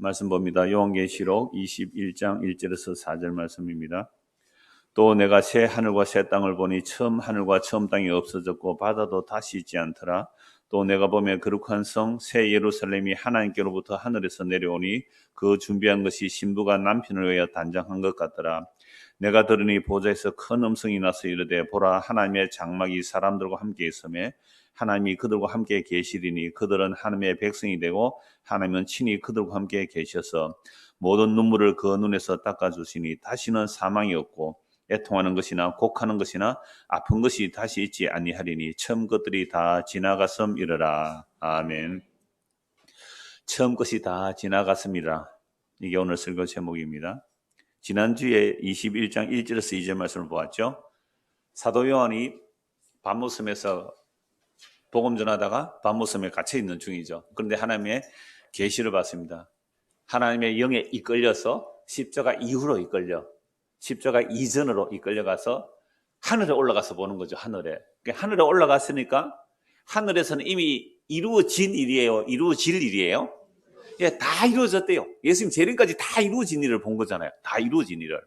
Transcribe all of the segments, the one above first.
말씀 봅니다. 요한계시록 21장 1절에서 4절 말씀입니다. 또 내가 새 하늘과 새 땅을 보니 처음 하늘과 처음 땅이 없어졌고 바다도 다시 있지 않더라. 또 내가 보며 거룩한 성 새 예루살렘이 하나님께로부터 하늘에서 내려오니 그 준비한 것이 신부가 남편을 위하여 단장한 것 같더라. 내가 들으니 보좌에서 큰 음성이 나서 이르되 보라 하나님의 장막이 사람들과 함께 있으며 하나님이 그들과 함께 계시리니 그들은 하나님의 백성이 되고 하나님은 친히 그들과 함께 계셔서 모든 눈물을 그 눈에서 닦아주시니 다시는 사망이 없고 애통하는 것이나 곡하는 것이나 아픈 것이 다시 있지 아니하리니 처음 것들이 다 지나갔음이러라. 아멘. 처음 것이 다 지나갔음이라. 이게 오늘 설교 제목입니다. 지난주에 21장 1절에서 2절 말씀을 보았죠. 사도 요한이 밤모섬에서 복음 전하다가 밤모섬에 갇혀 있는 중이죠. 그런데 하나님의 계시를 받습니다. 하나님의 영에 이끌려서 십자가 이후로 십자가 이전으로 이끌려가서 하늘에 올라가서 보는 거죠. 하늘에 올라갔으니까 하늘에서는 이미 이루어진 일이에요. 이루어질 일이에요. 예, 다 이루어졌대요. 예수님 재림까지 다 이루어진 일을 본 거잖아요. 다 이루어진 일을.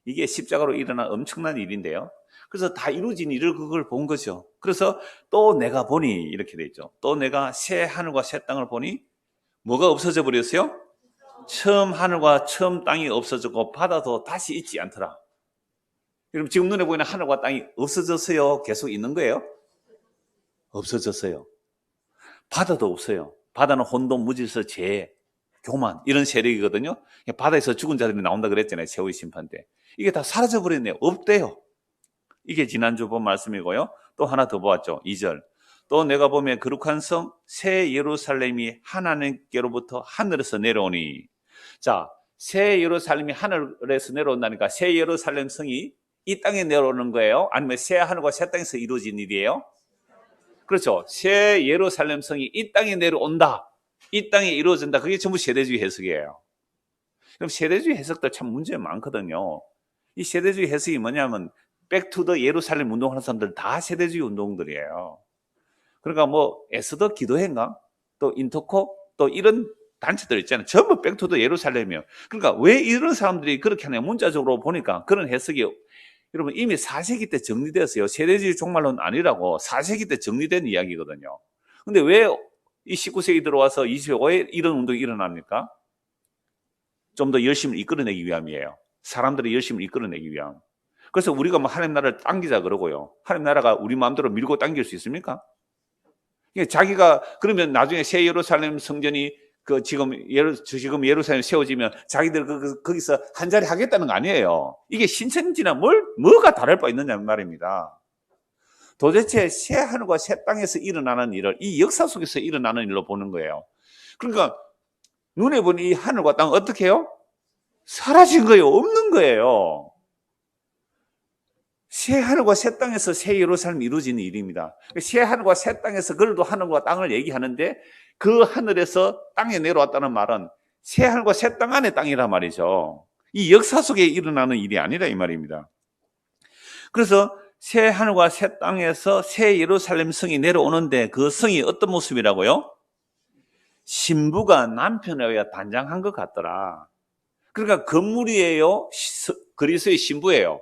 이게 십자가로 일어난 엄청난 일인데요. 그래서 다 이루어진 일을 그걸 본 거죠. 그래서 또 내가 보니 이렇게 돼 있죠. 또 내가 새 하늘과 새 땅을 보니 뭐가 없어져 버렸어요? 처음 하늘과 처음 땅이 없어졌고 바다도 다시 있지 않더라. 여러분 지금 눈에 보이는 하늘과 땅이 없어졌어요? 계속 있는 거예요? 없어졌어요. 바다도 없어요. 바다는 혼돈, 무질서, 죄, 교만 이런 세력이거든요. 바다에서 죽은 자들이 나온다 그랬잖아요. 최후의 심판 때. 이게 다 사라져버렸네요. 없대요. 이게 지난주 본 말씀이고요. 또 하나 더 보았죠. 2절. 또 내가 보면 거룩한 성 새 예루살렘이 하나님께로부터 하늘에서 내려오니. 자, 새 예루살렘이 하늘에서 내려온다니까 새 예루살렘 성이 이 땅에 내려오는 거예요? 아니면 새 하늘과 새 땅에서 이루어진 일이에요? 그렇죠. 새 예루살렘 성이 이 땅에 내려온다. 이 땅에 이루어진다. 그게 전부 세대주의 해석이에요. 그럼 세대주의 해석들 참 문제가 많거든요. 이 세대주의 해석이 뭐냐면 백투더 예루살렘 운동하는 사람들 다 세대주의 운동들이에요. 그러니까 뭐 에스더 기도회인가? 또 인터코? 또 이런 단체들 있잖아요. 전부 백투더 예루살렘이에요. 그러니까 왜 이런 사람들이 그렇게 하냐 문자적으로 보니까 그런 해석이 여러분 이미 4세기 때 정리되었어요. 세대주의 종말론은 아니라고 4세기 때 정리된 이야기거든요. 근데 왜 이 19세기 들어와서 25에 이런 운동이 일어납니까? 좀 더 열심히 이끌어내기 위함이에요. 사람들이 열심히 이끌어내기 위함. 그래서 우리가 뭐 하나님 나라를 당기자 그러고요. 하나님 나라가 우리 마음대로 밀고 당길 수 있습니까? 자기가 그러면 나중에 새 예루살렘 성전이 지금 예루살렘 세워지면 자기들 거기서 한 자리 하겠다는 거 아니에요. 이게 신천지나 뭐가 다를 바 있느냐 말입니다. 도대체 새 하늘과 새 땅에서 일어나는 일을 이 역사 속에서 일어나는 일로 보는 거예요. 그러니까 눈에 보니 이 하늘과 땅은 어떻게 해요? 사라진 거예요. 없는 거예요. 새 하늘과 새 땅에서 새 예루살렘이 이루어지는 일입니다. 새 하늘과 새 땅에서 그래도 하늘과 땅을 얘기하는데 그 하늘에서 땅에 내려왔다는 말은 새 하늘과 새 땅 안의 땅이란 말이죠. 이 역사 속에 일어나는 일이 아니라 이 말입니다. 그래서 새 하늘과 새 땅에서 새 예루살렘 성이 내려오는데 그 성이 어떤 모습이라고요? 신부가 남편에 의해 단장한 것 같더라. 그러니까 건물이에요? 그리스도의 신부예요?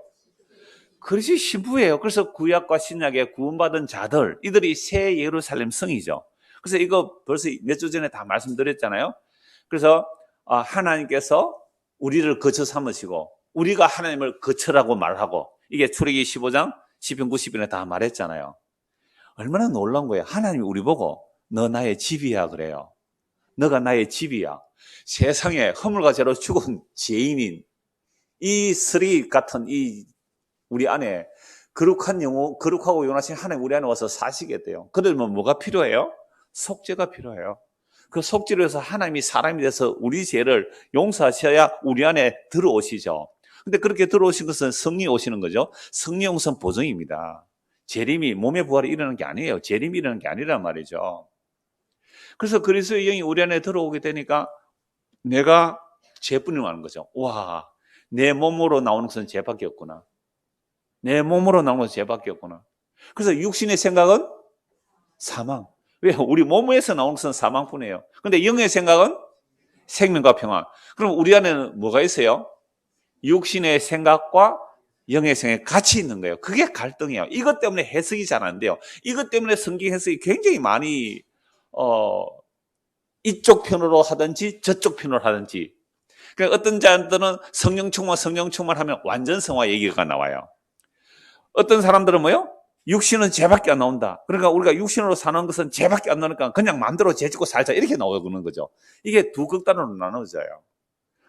그리스도의 신부예요. 그래서 구약과 신약에 구원받은 자들, 이들이 새 예루살렘 성이죠. 그래서 이거 벌써 몇 주 전에 다 말씀드렸잖아요. 그래서 하나님께서 우리를 거처 삼으시고 우리가 하나님을 거처라고 말하고 이게 출애기 15장 10편 90편에 다 말했잖아요. 얼마나 놀라운 거예요. 하나님이 우리 보고 너 나의 집이야 그래요. 너가 나의 집이야. 세상에 허물과 죄로 죽은 죄인인 이 쓰리 같은 이 우리 안에 거룩하고 용하신 하나님 우리 안에 와서 사시겠대요. 그러면 뭐가 필요해요? 속죄가 필요해요. 그 속죄를 해서 하나님이 사람이 돼서 우리 죄를 용서하셔야 우리 안에 들어오시죠. 근데 그렇게 들어오신 것은 성령이 오시는 거죠. 성령 우선 보증입니다. 재림이 몸의 부활이 일어나는 게 아니에요. 재림이 일어나는 게 아니란 말이죠. 그래서 그리스도의 영이 우리 안에 들어오게 되니까 내가 죄뿐이 나는 거죠. 와, 내 몸으로 나오는 것은 죄밖에 없구나. 내 몸으로 나오는 것은 죄밖에 없구나. 그래서 육신의 생각은 사망. 왜? 우리 몸에서 나오는 것은 사망뿐이에요. 근데 영의 생각은 생명과 평안. 그럼 우리 안에는 뭐가 있어요? 육신의 생각과 영의 생각이 같이 있는 거예요. 그게 갈등이에요. 이것 때문에 해석이 잘 안 돼요. 이것 때문에 성경 해석이 굉장히 많이 이쪽 편으로 하든지 저쪽 편으로 하든지. 그러니까 어떤 자들은 성령 충만 하면 완전성화 얘기가 나와요. 어떤 사람들은 뭐요? 육신은 죄밖에 안 나온다. 그러니까 우리가 육신으로 사는 것은 죄밖에 안 나오니까 그냥 마음대로 죄 짓고 살자 이렇게 나오는 거죠. 이게 두 극단으로 나눠져요.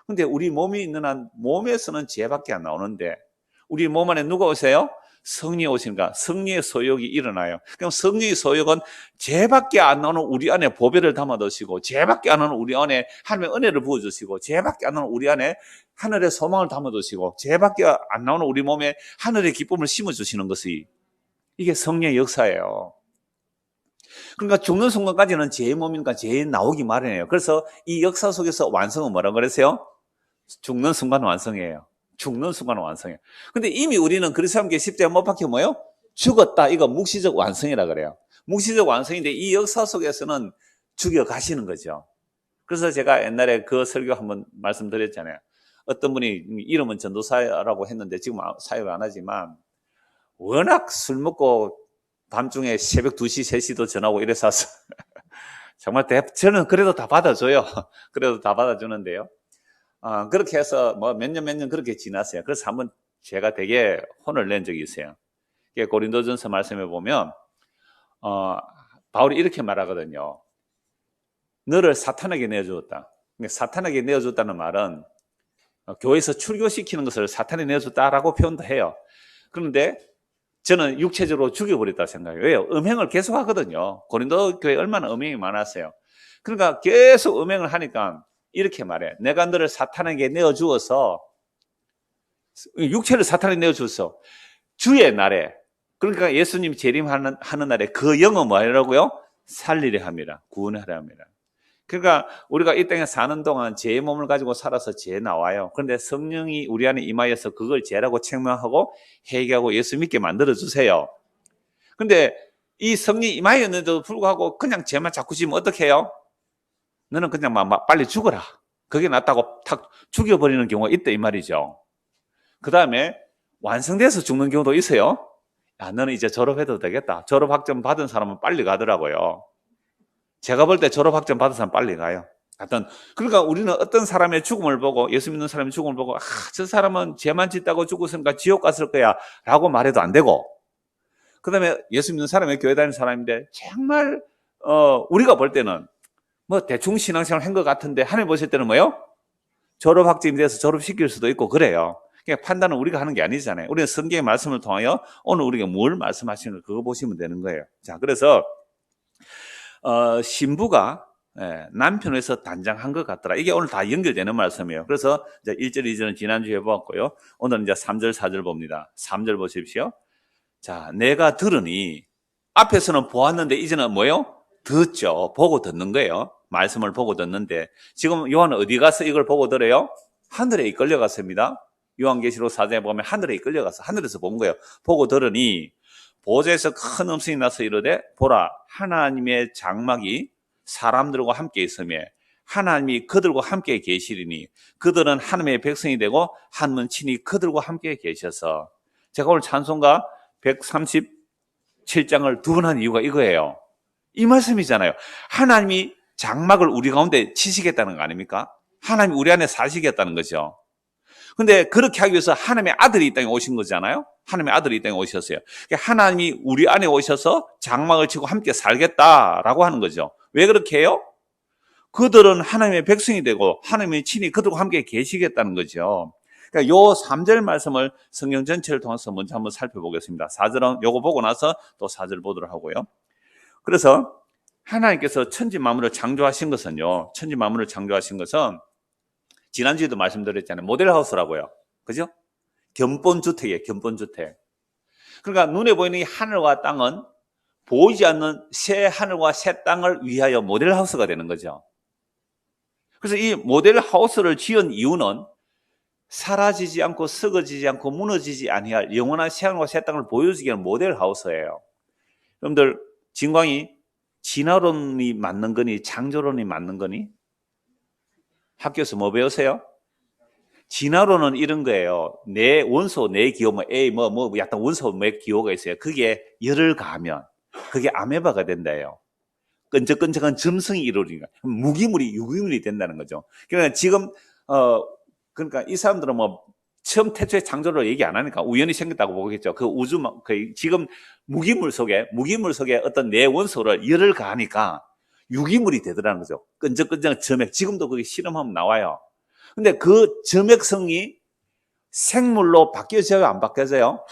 근데 우리 몸이 있는 한 몸에서는 죄밖에 안 나오는데 우리 몸 안에 누가 오세요? 성령이 오시니까 성령의 소욕이 일어나요. 그럼 성령의 소욕은 죄밖에 안 나오는 우리 안에 보배를 담아두시고 죄밖에 안 나오는 우리 안에 하나님의 은혜를 부어주시고 죄밖에 안 나오는 우리 안에 하늘의 소망을 담아두시고 죄밖에 안 나오는 우리 몸에 하늘의 기쁨을 심어주시는 것이 이게 성령의 역사예요. 그러니까 죽는 순간까지는 죄의 몸이니까 죄에 나오기 마련이에요. 그래서 이 역사 속에서 완성은 뭐라고 그랬어요? 죽는 순간 완성이에요. 죽는 순간 완성이에요. 근데 이미 우리는 그리스도 함께 십자가에 못 박혀 뭐요? 죽었다. 이거 묵시적 완성이라 그래요. 묵시적 완성인데 이 역사 속에서는 죽여 가시는 거죠. 그래서 제가 옛날에 그 설교 한번 말씀드렸잖아요. 어떤 분이 이름은 전도사라고 했는데 지금 사역을 안 하지만 워낙 술 먹고 밤중에 새벽 2시, 3시도 전화하고 이래서 정말 저는 그래도 다 받아줘요. 그래도 다 받아주는데요. 그렇게 해서 뭐 몇 년 그렇게 지났어요. 그래서 한번 제가 되게 혼을 낸 적이 있어요. 고린도전서 말씀해 보면 바울이 이렇게 말하거든요. 너를 사탄에게 내어주었다. 사탄에게 내어줬다는 말은 교회에서 출교시키는 것을 사탄에 내어줬다라고 표현도 해요. 그런데 저는 육체적으로 죽여버렸다 생각해요. 왜요? 음행을 계속 하거든요. 고린도 교회 얼마나 음행이 많았어요. 그러니까 계속 음행을 하니까 이렇게 말해. 내가 너를 사탄에게 내어주어서 육체를 사탄에게 내어주어서 주의 날에 그러니까 예수님 재림하는 날에 그 영은 뭐라고요? 살리려 합니다. 구원하려 합니다. 그러니까 우리가 이 땅에 사는 동안 죄의 몸을 가지고 살아서 죄 나와요. 그런데 성령이 우리 안에 임하여서 그걸 죄라고 책망하고 회개하고 예수 믿게 만들어주세요. 그런데 이 성령이 임하였는데도 불구하고 그냥 죄만 자꾸 지면 어떻게 해요? 너는 그냥 빨리 죽어라. 그게 낫다고 탁 죽여버리는 경우가 있다 이 말이죠. 그 다음에 완성돼서 죽는 경우도 있어요. 야, 너는 이제 졸업해도 되겠다. 졸업학점 받은 사람은 빨리 가더라고요. 제가 볼 때 졸업학점 받은 사람 빨리 가요. 하여튼 그러니까 우리는 어떤 사람의 죽음을 보고 예수 믿는 사람의 죽음을 보고 저 사람은 죄만 짓다고 죽었으니까 지옥 갔을 거야 라고 말해도 안 되고 그 다음에 예수 믿는 사람의 교회 다니는 사람인데 정말 우리가 볼 때는 뭐 대충 신앙생활 한 것 같은데 하나님 보실 때는 뭐요? 졸업학점이 돼서 졸업시킬 수도 있고 그래요. 그러니까 판단은 우리가 하는 게 아니잖아요. 우리는 성경의 말씀을 통하여 오늘 우리가 뭘 말씀하시는 거 그거 보시면 되는 거예요. 자, 그래서 신부가 남편에서 단장한 것 같더라. 이게 오늘 다 연결되는 말씀이에요. 그래서 이제 1절, 2절은 지난주에 해보았고요. 오늘은 이제 3절, 4절 봅니다. 3절 보십시오. 자, 내가 들으니 앞에서는 보았는데 이제는 뭐예요? 듣죠. 보고 듣는 거예요. 말씀을 보고 듣는데 지금 요한은 어디 가서 이걸 보고 들어요? 하늘에 이끌려 갔습니다. 요한계시록 4장에 보면 하늘에 이끌려 가서 하늘에서 본 거예요. 보고 들으니 보좌에서 큰 음성이 나서 이르되 보라 하나님의 장막이 사람들과 함께 있으며 하나님이 그들과 함께 계시리니 그들은 하나님의 백성이 되고 하나님은 친히 그들과 함께 계셔서 제가 오늘 찬송가 137장을 두 번 한 이유가 이거예요. 이 말씀이잖아요. 하나님이 장막을 우리 가운데 치시겠다는 거 아닙니까? 하나님이 우리 안에 사시겠다는 거죠. 근데 그렇게 하기 위해서 하나님의 아들이 이 땅에 오신 거잖아요. 하나님의 아들이 이 땅에 오셨어요. 하나님이 우리 안에 오셔서 장막을 치고 함께 살겠다라고 하는 거죠. 왜 그렇게 해요? 그들은 하나님의 백성이 되고 하나님이 친히 그들과 함께 계시겠다는 거죠. 그러니까 요 3절 말씀을 성경 전체를 통해서 먼저 한번 살펴보겠습니다. 4절은 요거 보고 나서 또 4절 보도록 하고요. 그래서 하나님께서 천지 만물을 창조하신 것은요. 천지 만물을 창조하신 것은 지난주에도 말씀드렸잖아요. 모델하우스라고요. 그죠? 견본주택이에요. 견본주택. 그러니까 눈에 보이는 이 하늘과 땅은 보이지 않는 새 하늘과 새 땅을 위하여 모델하우스가 되는 거죠. 그래서 이 모델하우스를 지은 이유는 사라지지 않고 썩어지지 않고 무너지지 아니할 영원한 새 하늘과 새 땅을 보여주기 위한 모델하우스예요. 여러분들 진광이 진화론이 맞는 거니 창조론이 맞는 거니? 학교에서 뭐 배우세요? 진화론은 이런 거예요. 내 원소, 내 기호, A, 약간 원소, 몇 기호가 있어요. 그게 열을 가하면, 그게 아메바가 된다요. 끈적끈적한 점성이 이루어지니까. 무기물이, 유기물이 된다는 거죠. 그러니까 지금, 그러니까 이 사람들은 처음 태초의 창조를 얘기 안 하니까 우연히 생겼다고 보겠죠. 그 우주, 지금 무기물 속에 어떤 내 원소를 열을 가하니까 유기물이 되더라는 거죠. 끈적끈적한 점액. 지금도 그게 실험하면 나와요. 근데 그 점액성이 생물로 바뀌어져요? 안 바뀌어져요?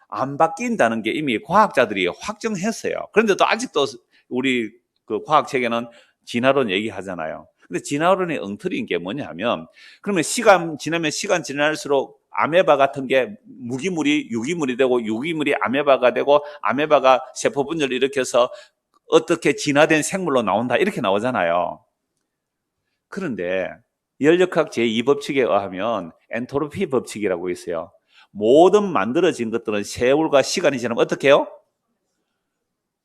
안 바뀐다는 게 이미 과학자들이 확정했어요. 그런데도 아직도 우리 그 과학 체계는 진화론 얘기하잖아요. 근데 진화론의 엉터리인 게 뭐냐면, 그러면 시간 지날수록 아메바 같은 게 무기물이 유기물이 되고, 유기물이 아메바가 되고, 아메바가 세포 분열을 일으켜서 어떻게 진화된 생물로 나온다, 이렇게 나오잖아요. 그런데 열역학 제2법칙에 의하면 엔트로피 법칙이라고 있어요. 모든 만들어진 것들은 세월과 시간이 지나면 어떻게 해요?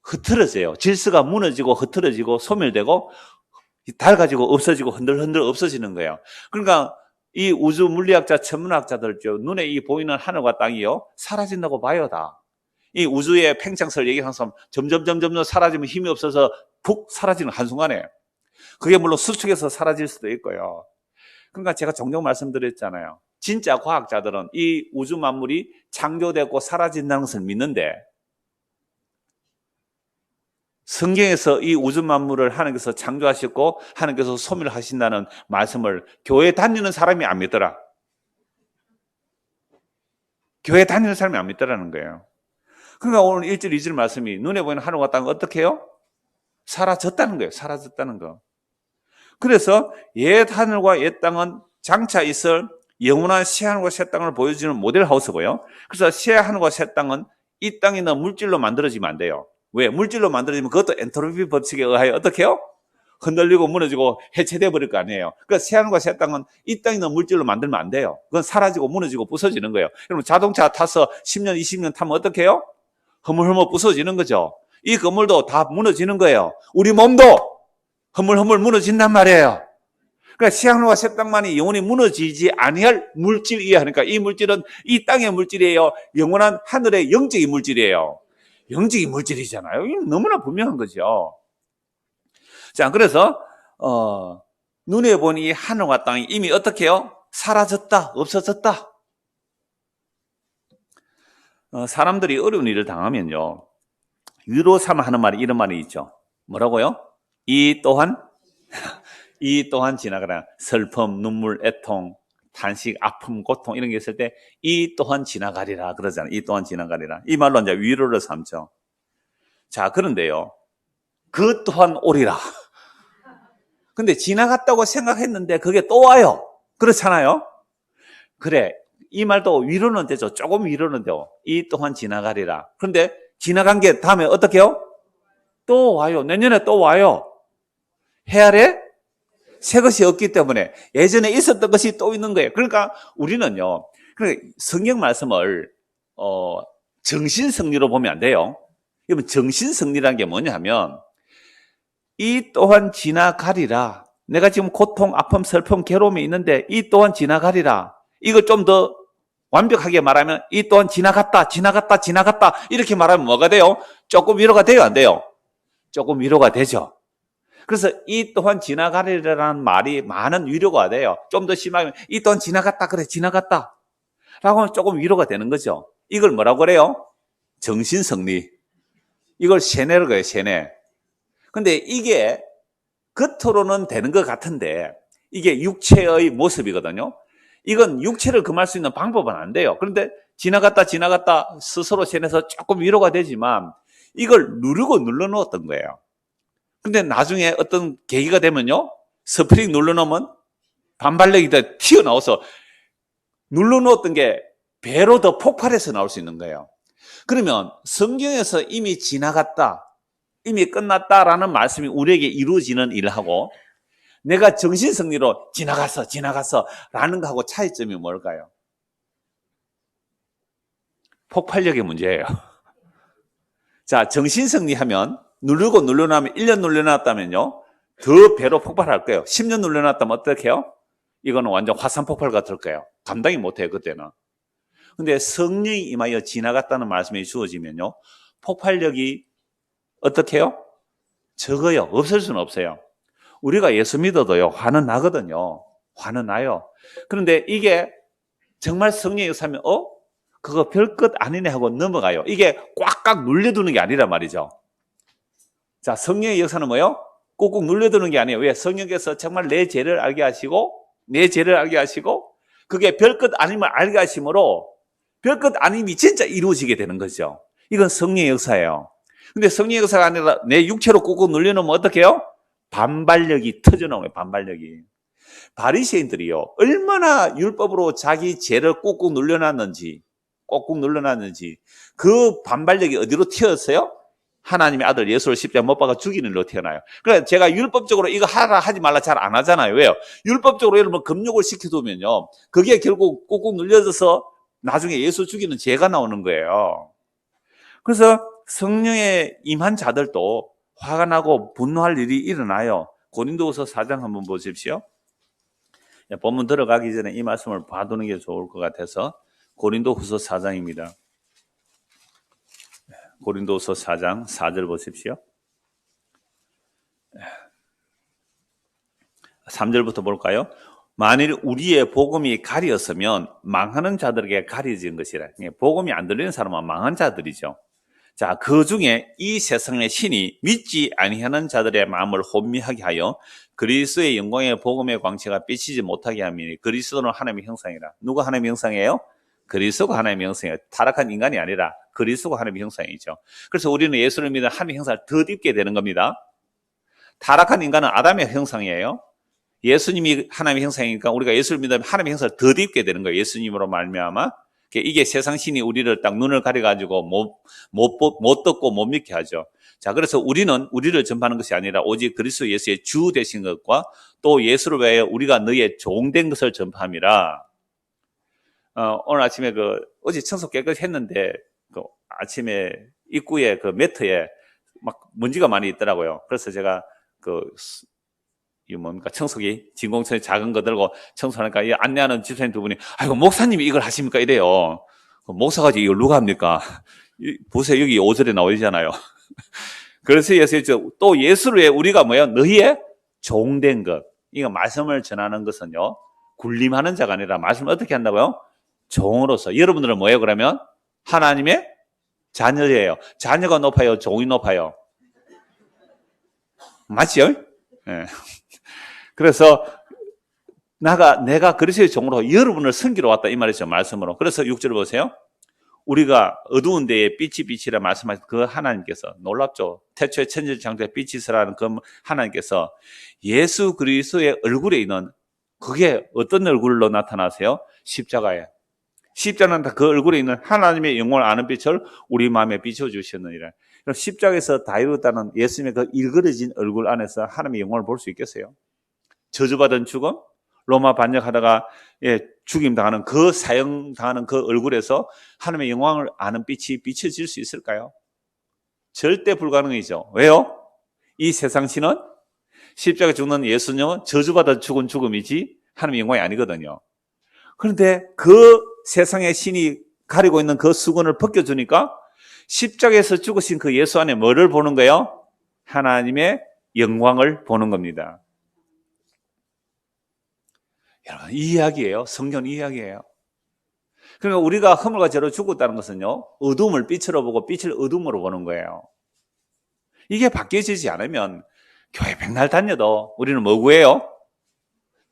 흐트러져요. 질서가 무너지고 흐트러지고 소멸되고 닳아지고 없어지고 흔들흔들 없어지는 거예요. 그러니까 이 우주 물리학자, 천문학자들 눈에 이 보이는 하늘과 땅이요 사라진다고 봐요. 다. 이 우주의 팽창설 얘기하는 사람 점점 사라지면 힘이 없어서 푹 사라지는 한순간에. 그게 물론 수축해서 사라질 수도 있고요. 그러니까 제가 종종 말씀드렸잖아요. 진짜 과학자들은 이 우주 만물이 창조되고 사라진다는 것을 믿는데, 성경에서 이 우주 만물을 하나님께서 창조하셨고 하나님께서 소멸하신다는 말씀을 교회 다니는 사람이 안 믿더라. 교회 다니는 사람이 안 믿더라는 거예요. 그러니까 오늘 1절 2절 말씀이 눈에 보이는 하늘과 땅은 어떻게 해요? 사라졌다는 거예요. 사라졌다는 거. 그래서 옛 하늘과 옛 땅은 장차 있을 영원한 새 하늘과 새 땅을 보여주는 모델 하우스고요. 그래서 새 하늘과 새 땅은 이 땅에 있는 물질로 만들어지면 안 돼요. 왜? 물질로 만들어지면 그것도 엔트로피 법칙에 의하여 어떻게 해요? 흔들리고 무너지고 해체되어 버릴 거 아니에요. 그러니까 새 하늘과 새 땅은 이 땅에 있는 물질로 만들면 안 돼요. 그건 사라지고 무너지고 부서지는 거예요. 여러분 자동차 타서 10년, 20년 타면 어떻게 해요? 허물허물 부서지는 거죠. 이 건물도 다 무너지는 거예요. 우리 몸도 허물허물 무너진단 말이에요. 그러니까 새 하늘과 새 땅만이 영원히 무너지지 아니할 물질이야. 그러니까 이 물질은 이 땅의 물질이에요. 영원한 하늘의 영적인 물질이에요. 영적인 물질이잖아요. 이거 너무나 분명한 거죠. 자, 그래서 눈에 보니 이 하늘과 땅이 이미 어떻게 해요? 사라졌다, 없어졌다. 사람들이 어려운 일을 당하면요, 위로 삼아 하는 말이 이런 말이 있죠. 뭐라고요? 이 또한 지나가라. 슬픔, 눈물, 애통, 탄식, 아픔, 고통 이런 게 있을 때 이 또한 지나가리라 그러잖아요. 이 또한 지나가리라. 이 말로 이제 위로를 삼죠. 자, 그런데요, 그 또한 오리라. 근데 지나갔다고 생각했는데 그게 또 와요. 그렇잖아요. 그래, 이 말도 위로는 되죠. 조금 위로는 돼요. 이 또한 지나가리라. 그런데 지나간 게 다음에 어떻게 해요? 또 와요. 내년에 또 와요. 해 아래 새 것이 없기 때문에 예전에 있었던 것이 또 있는 거예요. 그러니까 우리는요, 성경 말씀을 정신승리로 보면 안 돼요. 여러분, 정신승리라는 게 뭐냐면 이 또한 지나가리라. 내가 지금 고통, 아픔, 슬픔, 괴로움이 있는데 이 또한 지나가리라. 이걸 좀 더 완벽하게 말하면 이 또한 지나갔다 이렇게 말하면 뭐가 돼요? 조금 위로가 돼요, 안 돼요? 조금 위로가 되죠. 그래서 이 또한 지나가리라는 말이 많은 위로가 돼요. 좀 더 심하면 이 또한 지나갔다, 그래 지나갔다 라고 하면 조금 위로가 되는 거죠. 이걸 뭐라고 그래요? 정신승리. 이걸 세뇌라고 해요, 세뇌. 근데 이게 겉으로는 되는 것 같은데 이게 육체의 모습이거든요. 이건 육체를 금할 수 있는 방법은 안 돼요. 그런데 지나갔다 스스로 세뇌해서 조금 위로가 되지만 이걸 누르고 눌러놓았던 거예요. 근데 나중에 어떤 계기가 되면요, 스프링 눌러놓으면 반발력이 더 튀어나와서 눌러놓았던 게 배로 더 폭발해서 나올 수 있는 거예요. 그러면 성경에서 이미 지나갔다, 이미 끝났다라는 말씀이 우리에게 이루어지는 일하고 내가 정신승리로 지나갔어 라는 거하고 차이점이 뭘까요? 폭발력의 문제예요. 자, 정신승리하면 누르고 눌러놨으면 1년 눌러놨다면요 더 배로 폭발할 거예요. 10년 눌러놨다면 어떻게 해요? 이거는 완전 화산 폭발 같을 거예요. 감당이 못해요, 그때는. 근데 성령이 임하여 지나갔다는 말씀이 주어지면요, 폭발력이 어떻게 해요? 적어요. 없을 수는 없어요. 우리가 예수 믿어도요, 화는 나거든요. 화는 나요. 그런데 이게 정말 성령의 역사면, 그거 별것 아니네 하고 넘어가요. 이게 꽉꽉 눌려두는 게 아니란 말이죠. 자, 성령의 역사는 뭐예요? 꾹꾹 눌려두는 게 아니에요. 왜? 성령께서 정말 내 죄를 알게 하시고, 그게 별것 아님을 알게 하심으로, 별것 아님이 진짜 이루어지게 되는 거죠. 이건 성령의 역사예요. 근데 성령의 역사가 아니라 내 육체로 꾹꾹 눌려놓으면 어떻게 해요? 반발력이 터져나오는 거예요, 반발력이. 바리새인들이요, 얼마나 율법으로 자기 죄를 꾹꾹 눌러놨는지, 그 반발력이 어디로 튀었어요? 하나님의 아들 예수를 십자가에 못 박아 죽이는 일로 태어나요. 그러니까 제가 율법적으로 이거 하라 하지 말라 잘 안 하잖아요. 왜요? 율법적으로 여러분 금욕을 시켜두면요, 그게 결국 꾹꾹 눌려져서 나중에 예수 죽이는 죄가 나오는 거예요. 그래서 성령에 임한 자들도 화가 나고 분노할 일이 일어나요. 고린도후서 4장 한번 보십시오. 본문 들어가기 전에 이 말씀을 봐두는 게 좋을 것 같아서 고린도후서 4장입니다. 고린도후서 4장 4절 보십시오. 3절부터 볼까요? 만일 우리의 복음이 가리었으면 망하는 자들에게 가려진 것이라. 복음이 안 들리는 사람은 망한 자들이죠. 자, 그 중에 이 세상의 신이 믿지 아니하는 자들의 마음을 혼미하게 하여 그리스도의 영광의 복음의 광채가 비치지 못하게 하니 그리스도는 하나님의 형상이라. 누가 하나님의 형상이에요? 그리스도가 하나님의 형상이에요. 타락한 인간이 아니라 그리스도가 하나님의 형상이죠. 그래서 우리는 예수를 믿는 하나님의 형상을 덧입게 되는 겁니다. 타락한 인간은 아담의 형상이에요. 예수님이 하나님의 형상이니까 우리가 예수를 믿으면 하나님의 형상을 덧입게 되는 거예요. 예수님으로 말미암아. 이게 세상 신이 우리를 딱 눈을 가려가지고 못 듣고 못 믿게 하죠. 자, 그래서 우리는 우리를 전파하는 것이 아니라 오직 그리스도 예수의 주 되신 것과 또 예수를 위하여 우리가 너의 종된 것을 전파함이라. 오늘 아침에 어제 청소 깨끗이 했는데, 아침에 입구에 매트에 막 먼지가 많이 있더라고요. 그래서 제가 이 뭡니까? 청소기, 진공청이 작은 거 들고 청소하니까 이 안내하는 집사님 두 분이, 아이고, 목사님이 이걸 하십니까? 이래요. 목사가 이걸 누가 합니까? 보세요. 여기 5절에 나오잖아요. 그래서 또 예수를 위해 우리가 뭐예요? 너희의 종된 것. 이거 말씀을 전하는 것은요, 군림하는 자가 아니라 말씀을 어떻게 한다고요? 종으로서. 여러분들은 뭐예요, 그러면? 하나님의 자녀예요. 자녀가 높아요? 종이 높아요? 맞지요? 네. 그래서 내가 그리스도의 종으로 여러분을 섬기러 왔다 이 말이죠, 말씀으로. 그래서 6절 보세요. 우리가 어두운 데에 빛이라 말씀하신 그 하나님께서, 놀랍죠? 태초에 천지창조에 빛이시라는 그 하나님께서 예수 그리스도의 얼굴에 있는, 그게 어떤 얼굴로 나타나세요? 십자가에. 십자가는 그 얼굴에 있는 하나님의 영광을 아는 빛을 우리 마음에 비춰주셨느니라. 그럼 십자가에서 다 이루었다는 예수님의 그 일그러진 얼굴 안에서 하나님의 영광을 볼 수 있겠어요? 저주받은 죽음, 로마 반역하다가 죽임 당하는 사형 당하는 그 얼굴에서 하나님의 영광을 아는 빛이 비춰질 수 있을까요? 절대 불가능이죠. 왜요? 이 세상 신은 십자가에 죽는 예수님은 저주받아 죽은 죽음이지 하나님의 영광이 아니거든요. 그런데 그 세상의 신이 가리고 있는 그 수건을 벗겨주니까 십자가에서 죽으신 그 예수 안에 뭐를 보는 거예요? 하나님의 영광을 보는 겁니다. 여러분, 이 이야기예요. 성경 이야기예요. 그러니까 우리가 허물과 죄로 죽었다는 것은요, 어둠을 빛으로 보고 빛을 어둠으로 보는 거예요. 이게 바뀌어지지 않으면 교회 백날 다녀도 우리는 뭐 구해요?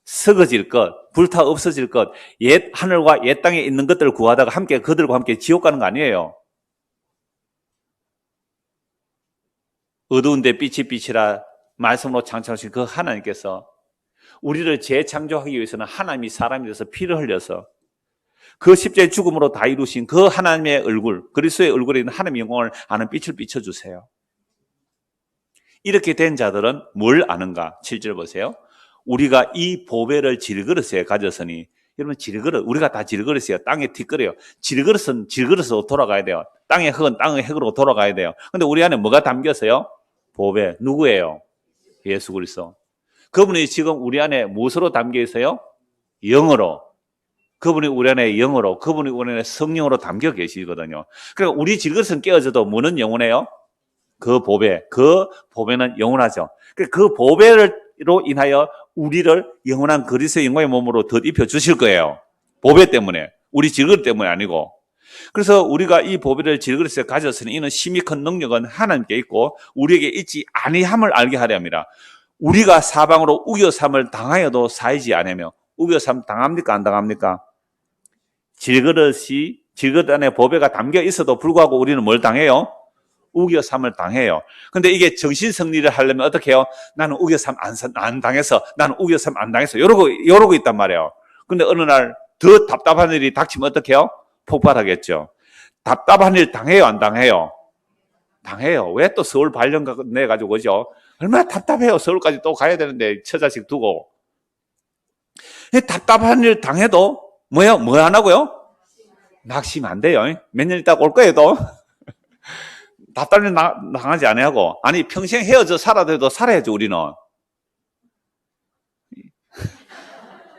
썩어질 것, 불타 없어질 것, 옛 하늘과 옛 땅에 있는 것들을 구하다가 그들과 함께 지옥 가는 거 아니에요. 어두운 데 빛이 빛이라 말씀으로 창조하신 그 하나님께서 우리를 재창조하기 위해서는 하나님이 사람이 돼서 피를 흘려서 그 십자의 죽음으로 다 이루신 그 하나님의 얼굴, 그리스도의 얼굴에 있는 하나님의 영광을 아는 빛을 비춰주세요. 이렇게 된 자들은 뭘 아는가? 7절 보세요. 우리가 이 보배를 질그릇에 가졌으니, 여러분 질그릇, 우리가 다 질그릇이에요. 땅에 뒷그릇이에요. 질그릇은 질그릇으로 돌아가야 돼요. 땅의 흙은 땅의 흙으로 돌아가야 돼요. 근데 우리 안에 뭐가 담겼어요? 보배. 누구예요? 예수 그리스도. 그분이 지금 우리 안에 무엇으로 담겨 있어요? 영으로, 그분이 우리 안에 영으로, 그분이 우리 안에 성령으로 담겨 계시거든요. 그러니까 우리 질것은 깨어져도 뭐는 영원해요? 그 보배는 영원하죠. 그 보배로 인하여 우리를 영원한 그리스도의 영광의 몸으로 덧입혀 주실 거예요. 보배 때문에, 우리 질것 때문에 아니고. 그래서 우리가 이 보배를 질그릇에 가졌으니 이는 심히 큰 능력은 하나님께 있고 우리에게 있지 아니함을 알게 하려 합니다. 우리가 사방으로 우겨삼을 당하여도 사이지 않으며, 우겨삼 당합니까 안 당합니까? 질그릇 안에 보배가 담겨 있어도 불구하고 우리는 뭘 당해요? 우겨삼을 당해요. 근데 이게 정신승리를 하려면 어떻게 해요? 나는 우겨삼 안 당해서, 나는 우겨삼 안 당해서 이러고 있단 말이에요. 근데 어느 날 더 답답한 일이 닥치면 어떻게 해요? 폭발하겠죠. 답답한 일 당해요 안 당해요? 당해요. 왜 또 서울 발령 내가지고 그죠? 얼마나 답답해요. 서울까지 또 가야 되는데 처자식 두고. 답답한 일 당해도 뭐예요? 뭐 안 하고요? 낙심 안 돼요. 몇 년 있다가 올 거예요 또. 답답한 일 당하지 않아하고. 아니 평생 헤어져 살아도 살아야죠 우리는.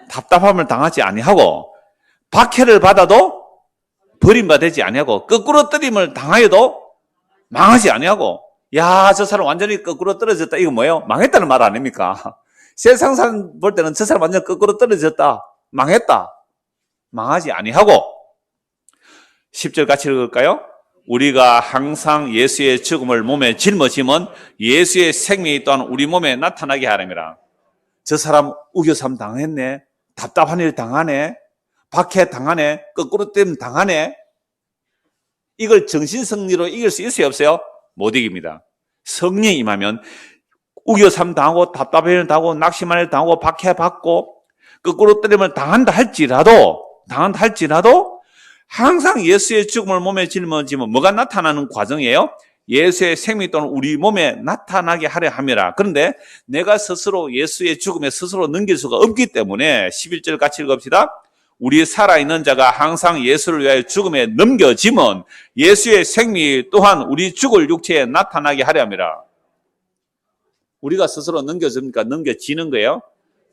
답답함을 당하지 아니하고, 박해를 받아도 버림받지 아니하고, 거꾸로 떨림을 당하여도 망하지 아니하고. 야, 저 사람 완전히 거꾸로 떨어졌다. 이거 뭐예요? 망했다는 말 아닙니까? 세상 사람 볼 때는 저 사람 완전 거꾸로 떨어졌다. 망했다. 망하지 아니하고. 10절 같이 읽을까요? 우리가 항상 예수의 죽음을 몸에 짊어지면 예수의 생명이 또한 우리 몸에 나타나게 하렵니다. 저 사람 우겨삼 당했네. 답답한 일 당하네. 박해 당하네. 거꾸로 땜 당하네. 이걸 정신승리로 이길 수 있어요 없어요? 못 이깁니다. 성령이 임하면 우겨삼 당하고 답답한 일 당하고 낙심한 일 당하고 박해받고 거꾸로 때림을 당한다 할지라도 항상 예수의 죽음을 몸에 짊어지면 뭐가 나타나는 과정이에요? 예수의 생명 또는 우리 몸에 나타나게 하려 함이라. 그런데 내가 스스로 예수의 죽음에 스스로 넘길 수가 없기 때문에 11절 같이 읽읍시다. 우리 살아있는 자가 항상 예수를 위하여 죽음에 넘겨지면 예수의 생명이 또한 우리 죽을 육체에 나타나게 하려 함이라. 우리가 스스로 넘겨집니까? 넘겨지는 거예요?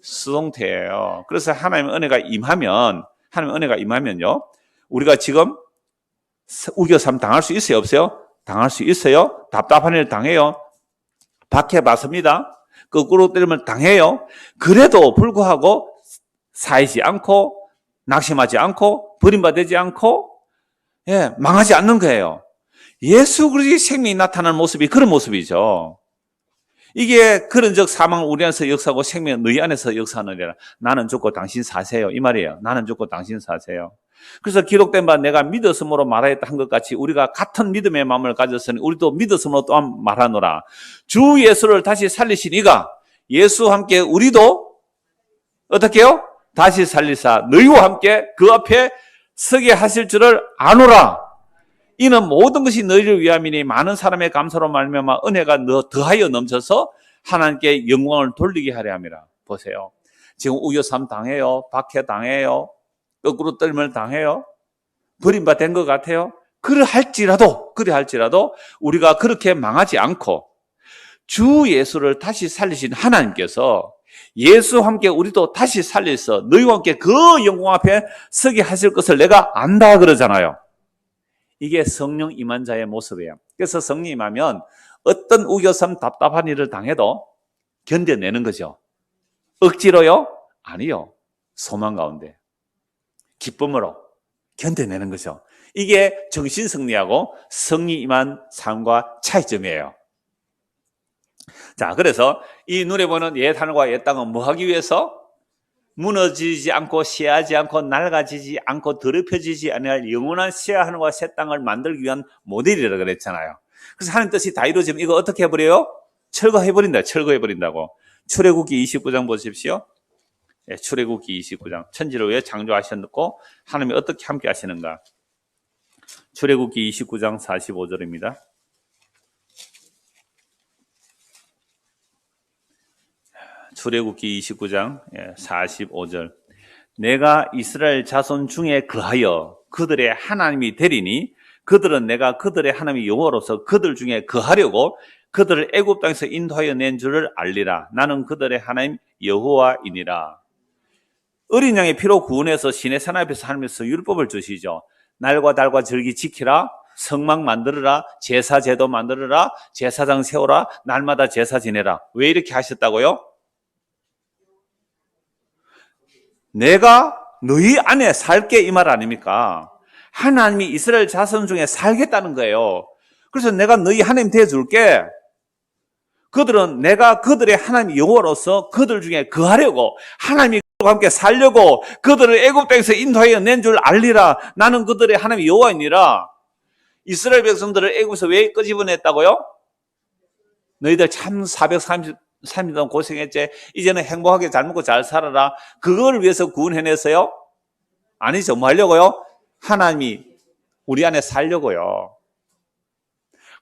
수동태예요. 그래서 하나님의 은혜가 임하면요, 우리가 지금 우겨삼 당할 수 있어요 없어요? 당할 수 있어요. 답답한 일 당해요. 박해받습니다. 거꾸로 때리면 당해요. 그래도 불구하고 사이지 않고 낙심하지 않고 버림받지 않고 망하지 않는 거예요. 예수 그리스도의 생명이 나타나는 모습이 그런 모습이죠. 이게 그런즉 사망은 우리 안에서 역사하고 생명은 너희 안에서 역사하느니라. 나는 죽고 당신 사세요. 이 말이에요. 나는 죽고 당신 사세요. 그래서 기록된 바 내가 믿었음으로 말하였다 한 것 같이 우리가 같은 믿음의 마음을 가졌으니 우리도 믿었음으로 또한 말하노라. 주 예수를 다시 살리신 이가 예수와 함께 우리도 어떻게 해요? 다시 살리사 너희와 함께 그 앞에 서게 하실 줄을 아노라. 이는 모든 것이 너희를 위함이니 많은 사람의 감사로 말미암아 은혜가 더하여 넘쳐서 하나님께 영광을 돌리게 하려 함이라. 보세요. 지금 우겨삼 당해요. 박해 당해요. 거꾸로 떨림을 당해요. 버림받은 것 같아요. 그러할지라도 우리가 그렇게 망하지 않고 주 예수를 다시 살리신 하나님께서 예수와 함께 우리도 다시 살려서 너희와 함께 그 영광 앞에 서게 하실 것을 내가 안다 그러잖아요. 이게 성령 임한 자의 모습이에요. 그래서 성령 임하면 어떤 우겨섬 답답한 일을 당해도 견뎌내는 거죠. 억지로요? 아니요. 소망 가운데 기쁨으로 견뎌내는 거죠. 이게 정신승리하고 성리 임한 삶과 차이점이에요. 자, 그래서 이 눈에 보이는 옛 하늘과 옛 땅은 뭐 하기 위해서? 무너지지 않고 쇠하지 않고 낡아지지 않고 더럽혀지지 않을 영원한 새 하늘과 새 땅을 만들기 위한 모델이라고 그랬잖아요. 그래서 하나님 뜻이 다 이루어지면 이거 어떻게 해버려요? 철거해버린다고. 출애굽기 29장 보십시오. 네, 출애굽기 29장. 천지를 왜 창조하셨고 하나님이 어떻게 함께 하시는가. 출애굽기 29장 45절입니다. 출애굽기 29장 45절. 내가 이스라엘 자손 중에 거하여 그들의 하나님이 되리니 그들은 내가 그들의 하나님이 여호와로서 그들 중에 거하려고 그들을 애굽 땅에서 인도하여 낸 줄을 알리라. 나는 그들의 하나님 여호와이니라. 어린 양의 피로 구원해서 시내 산 앞에서 하나님께서 율법을 주시죠. 날과 달과 절기 지키라, 성막 만들어라, 제사 제도 만들어라, 제사장 세워라, 날마다 제사 지내라. 왜 이렇게 하셨다고요? 내가 너희 안에 살게 이 말 아닙니까? 하나님이 이스라엘 자손 중에 살겠다는 거예요. 그래서 내가 너희 하나님 되어줄게. 그들은 내가 그들의 하나님 여호와로서 그들 중에 거하려고, 하나님이 그들과 함께 살려고 그들을 애굽 땅에서 인도하여 낸 줄 알리라. 나는 그들의 하나님 여호와이니라. 이스라엘 백성들을 애굽에서 왜 끄집어냈다고요? 너희들 참 430년 동안 고생했지. 이제는 행복하게 잘 먹고 잘 살아라. 그걸 위해서 구원해냈어요? 아니죠. 뭐 하려고요? 하나님이 우리 안에 살려고요.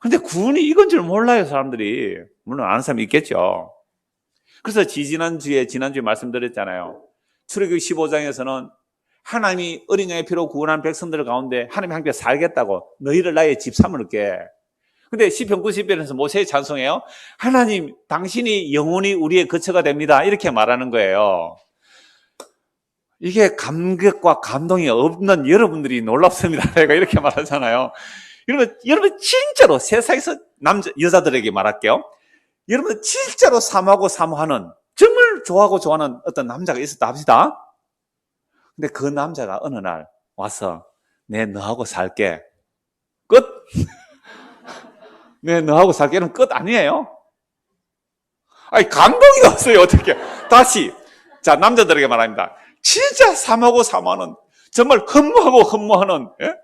근데 구원이 이건 줄 몰라요, 사람들이. 물론 아는 사람이 있겠죠. 그래서 지난주에 말씀드렸잖아요. 출애굽기 15장에서는 하나님이 어린 양의 피로 구원한 백성들 가운데 하나님이 함께 살겠다고, 너희를 나의 집 삼을게. 근데 시편 90편에서 모세의 찬송해요. 하나님, 당신이 영원히 우리의 거처가 됩니다. 이렇게 말하는 거예요. 이게 감격과 감동이 없는 여러분들이 놀랍습니다. 내가 이렇게 말하잖아요. 여러분 진짜로 세상에서 여자들에게 말할게요. 여러분 진짜로 사모하는, 정말 좋아하는 어떤 남자가 있었다 합시다. 근데 그 남자가 어느 날 와서 내 너하고 살게. 끝? 내 너하고 살게는 끝 아니에요? 아니, 감동이 없어요, 어떻게. 다시. 자, 남자들에게 말합니다. 진짜 사모하는, 정말 흠모하는, 예?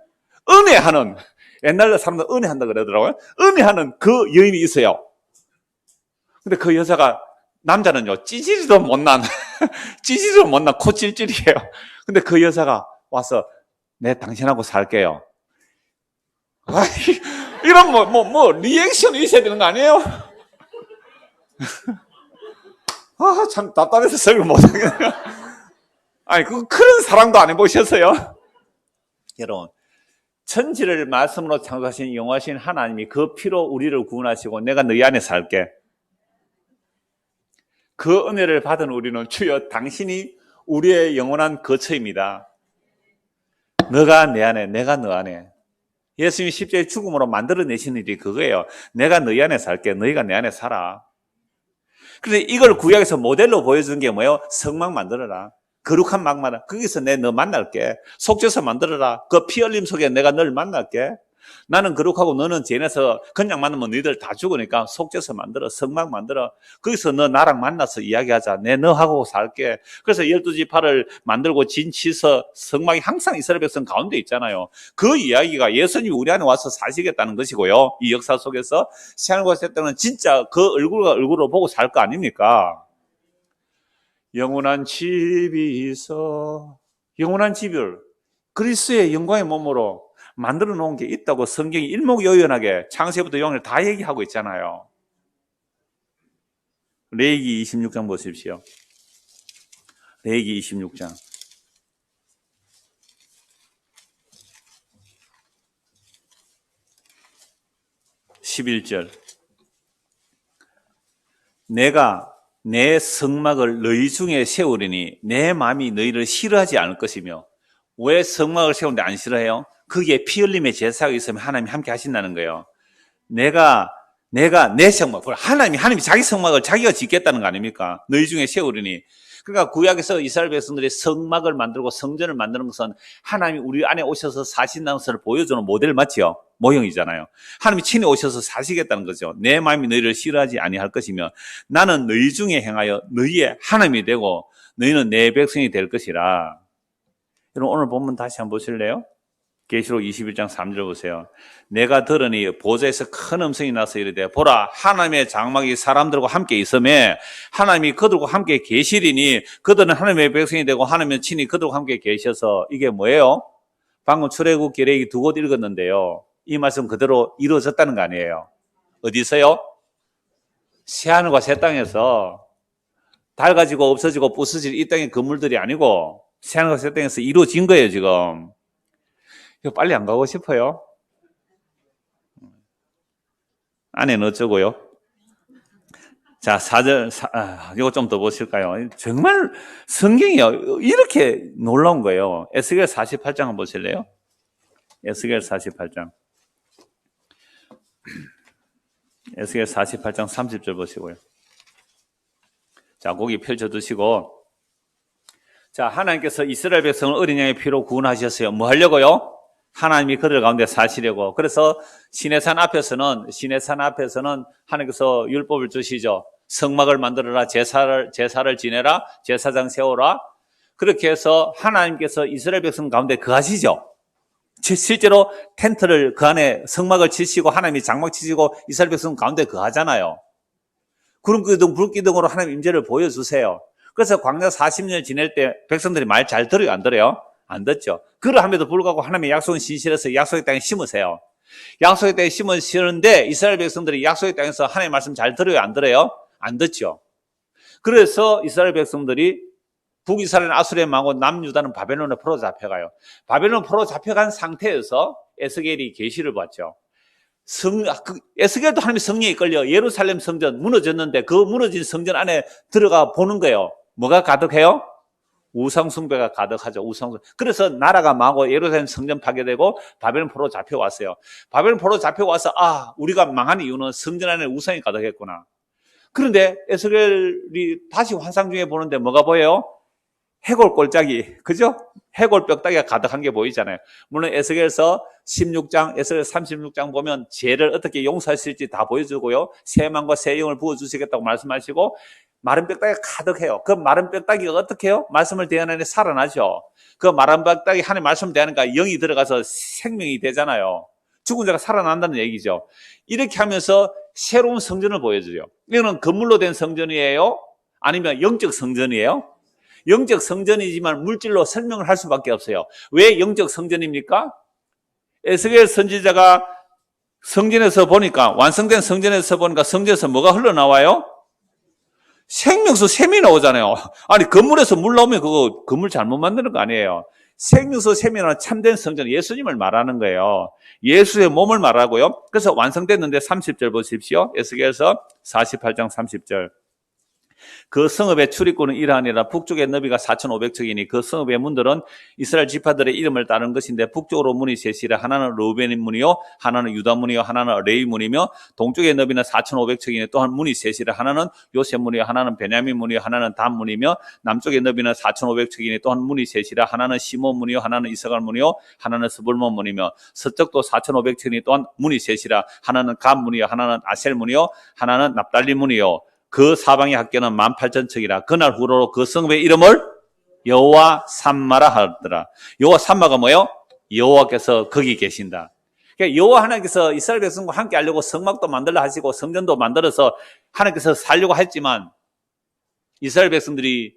은혜하는, 옛날 사람들 은혜한다 그러더라고요. 은혜하는 그 여인이 있어요. 근데 그 여자가, 남자는요, 찌질이도 못난 코찔찔이에요. 근데 그 여자가 와서, 내 당신하고 살게요. 아이, 이런 리액션이 있어야 되는 거 아니에요? 아, 참 답답해서 설명 못하겠네요. 아니, 그런 사랑도 안 해보셨어요? 여러분, 천지를 말씀으로 창조하신 영화신 하나님이 그 피로 우리를 구원하시고 내가 너희 안에 살게. 그 은혜를 받은 우리는 주여 당신이 우리의 영원한 거처입니다. 너가 내 안에, 내가 너 안에. 예수님이 십자가의 죽음으로 만들어내신 일이 그거예요. 내가 너희 안에 살게. 너희가 내 안에 살아. 그런데 이걸 구약에서 모델로 보여준 게 뭐예요? 성막 만들어라. 거룩한 막마다 거기서 너 만날게. 속죄서 만들어라. 그 피 흘림 속에 내가 널 만날게. 나는 거룩하고 너는 죄내서 그냥 만나면 너희들 다 죽으니까 속죄서 만들어. 성막 만들어. 거기서 너 나랑 만나서 이야기하자. 내 너하고 살게. 그래서 12지파를 만들고 진치서 성막이 항상 이스라엘 백성 가운데 있잖아요. 그 이야기가 예수님이 우리 안에 와서 사시겠다는 것이고요. 이 역사 속에서 새하늘과 새 땅은 진짜 그 얼굴과 얼굴을 보고 살 거 아닙니까? 영원한 집이 있어. 영원한 집을 그리스도의 영광의 몸으로 만들어 놓은 게 있다고 성경이 일목요연하게 창세부터 요한을 다 얘기하고 있잖아요. 레위기 26장 보십시오. 레위기 26장 11절. 내가 내 성막을 너희 중에 세우리니 내 마음이 너희를 싫어하지 않을 것이며. 왜 성막을 세우는데 안 싫어해요? 거기에 피 흘림의 제사가 있으면 하나님이 함께 하신다는 거예요. 내가 내 성막, 하나님이 자기 성막을 자기가 짓겠다는 거 아닙니까? 너희 중에 세우리니. 그러니까 구약에서 이스라엘 백성들이 성막을 만들고 성전을 만드는 것은 하나님이 우리 안에 오셔서 사신다는 것을 보여주는 모델 맞죠? 모형이잖아요. 하나님이 친히 오셔서 사시겠다는 거죠. 내 마음이 너희를 싫어하지 아니할 것이며 나는 너희 중에 행하여 너희의 하나님이 되고 너희는 내 백성이 될 것이라. 여러분 오늘 본문 다시 한번 보실래요? 계시록 21장 3절 보세요. 내가 들으니 보좌에서 큰 음성이 나서 이르되 보라 하나님의 장막이 사람들과 함께 있음에 하나님이 그들과 함께 계시리니 그들은 하나님의 백성이 되고 하나님은 친히 그들과 함께 계셔서. 이게 뭐예요? 방금 출애굽기 레위기 두 곳 읽었는데요. 이 말씀 그대로 이루어졌다는 거 아니에요? 어디서요? 새하늘과 새 땅에서. 닳아지고 없어지고 부서질 이 땅의 건물들이 아니고 새하늘과 새 땅에서 이루어진 거예요 지금. 이거 빨리 안 가고 싶어요? 아내는 어쩌고요? 자, 4절, 이거 좀 더 보실까요? 정말 성경이요. 이렇게 놀라운 거예요. 에스겔 48장 한번 보실래요? 에스겔 48장. 에스겔 48장 30절 보시고요. 자, 거기 펼쳐 두시고. 자, 하나님께서 이스라엘 백성을 어린 양의 피로 구원하셨어요. 뭐 하려고요? 하나님이 그들 가운데 사시려고. 그래서 시내산 앞에서는 하나님께서 율법을 주시죠. 성막을 만들어라, 제사를 지내라, 제사장 세워라. 그렇게 해서 하나님께서 이스라엘 백성 가운데 거하시죠. 실제로 텐트를 그 안에 성막을 치시고 하나님이 장막 치시고 이스라엘 백성 가운데 거하잖아요. 구름기둥, 불기둥으로 하나님 임재를 보여주세요. 그래서 광야 40년 지낼 때 백성들이 말 잘 들어요, 안 들어요? 안 듣죠. 그러함에도 불구하고 하나님의 약속은 신실해서 약속의 땅에 심으세요. 약속의 땅에 심으시는데 이스라엘 백성들이 약속의 땅에서 하나님의 말씀 잘 들어요, 안 들어요? 안 듣죠. 그래서 이스라엘 백성들이 북이스라엘은 아수르에 망하고 남유다는 바벨론에 포로 잡혀가요. 바벨론 포로 잡혀간 상태에서 에스겔이 계시를 봤죠. 에스겔도 하나님의 성령에 이끌려 예루살렘 성전 무너졌는데 그 무너진 성전 안에 들어가 보는 거예요. 뭐가 가득해요? 우상숭배가 가득하죠. 우상숭배. 그래서 나라가 망하고 예루살렘 성전 파괴되고 바벨론 포로 잡혀왔어요. 바벨론 포로 잡혀와서 우리가 망한 이유는 성전 안에 우상이 가득했구나. 그런데 에스겔이 다시 환상 중에 보는데 뭐가 보여요? 해골 꼴짝이, 그죠? 해골 뼈다귀가 가득한 게 보이잖아요. 물론 에스겔서 16장, 에스겔 36장 보면 죄를 어떻게 용서하실지 다 보여주고요. 새 마음과 새 영을 부어주시겠다고 말씀하시고 마른 뼈다귀가 가득해요. 그 마른 뼈다귀가 어떻게 해요? 말씀을 대하는 데 살아나죠. 그 마른 뼈다귀 하나님 말씀을 대하니까 영이 들어가서 생명이 되잖아요. 죽은 자가 살아난다는 얘기죠. 이렇게 하면서 새로운 성전을 보여줘요. 이거는 건물로 된 성전이에요? 아니면 영적 성전이에요? 영적 성전이지만 물질로 설명을 할 수밖에 없어요. 왜 영적 성전입니까? 에스겔 선지자가 성전에서 보니까, 완성된 성전에서 보니까 성전에서 뭐가 흘러나와요? 생명수 샘이 나오잖아요. 아니, 건물에서 물 나오면 그거 건물 잘못 만드는 거 아니에요. 생명수 샘이 나오는 참된 성전, 예수님을 말하는 거예요. 예수의 몸을 말하고요. 그래서 완성됐는데 30절 보십시오. 에스겔서 48장 30절. 그 성읍의 출입구는 이러하니라. 북쪽의 너비가 4,500척이니 그 성읍의 문들은 이스라엘 지파들의 이름을 따른 것인데 북쪽으로 문이 셋이라. 하나는 르우벤 문이요, 하나는 유다 문이요, 하나는 레위 문이며 동쪽의 너비는 4,500척이니 또한 문이 셋이라. 하나는 요셉 문이요, 하나는 베냐민 문이요, 하나는 단 문이며 남쪽의 너비는 4,500척이니 또한 문이 셋이라. 하나는 시몬 문이요, 하나는 이사갈 문이요, 하나는 스불몬 문이며 서쪽도 4,500척이니 또한 문이 셋이라. 하나는 갓 문이요, 하나는 아셀 문이요, 하나는 납달리 문이요. 그 사방의 학교는 18,000척이라. 그날 후로 그 성읍의 이름을 여호와 삼마라 하더라. 여호와 삼마가 뭐예요? 여호와께서 거기 계신다. 그러니까 여호와 하나님께서 이스라엘 백성과 함께 하려고 성막도 만들라 하시고 성전도 만들어서 하나님께서 살려고 했지만 이스라엘 백성들이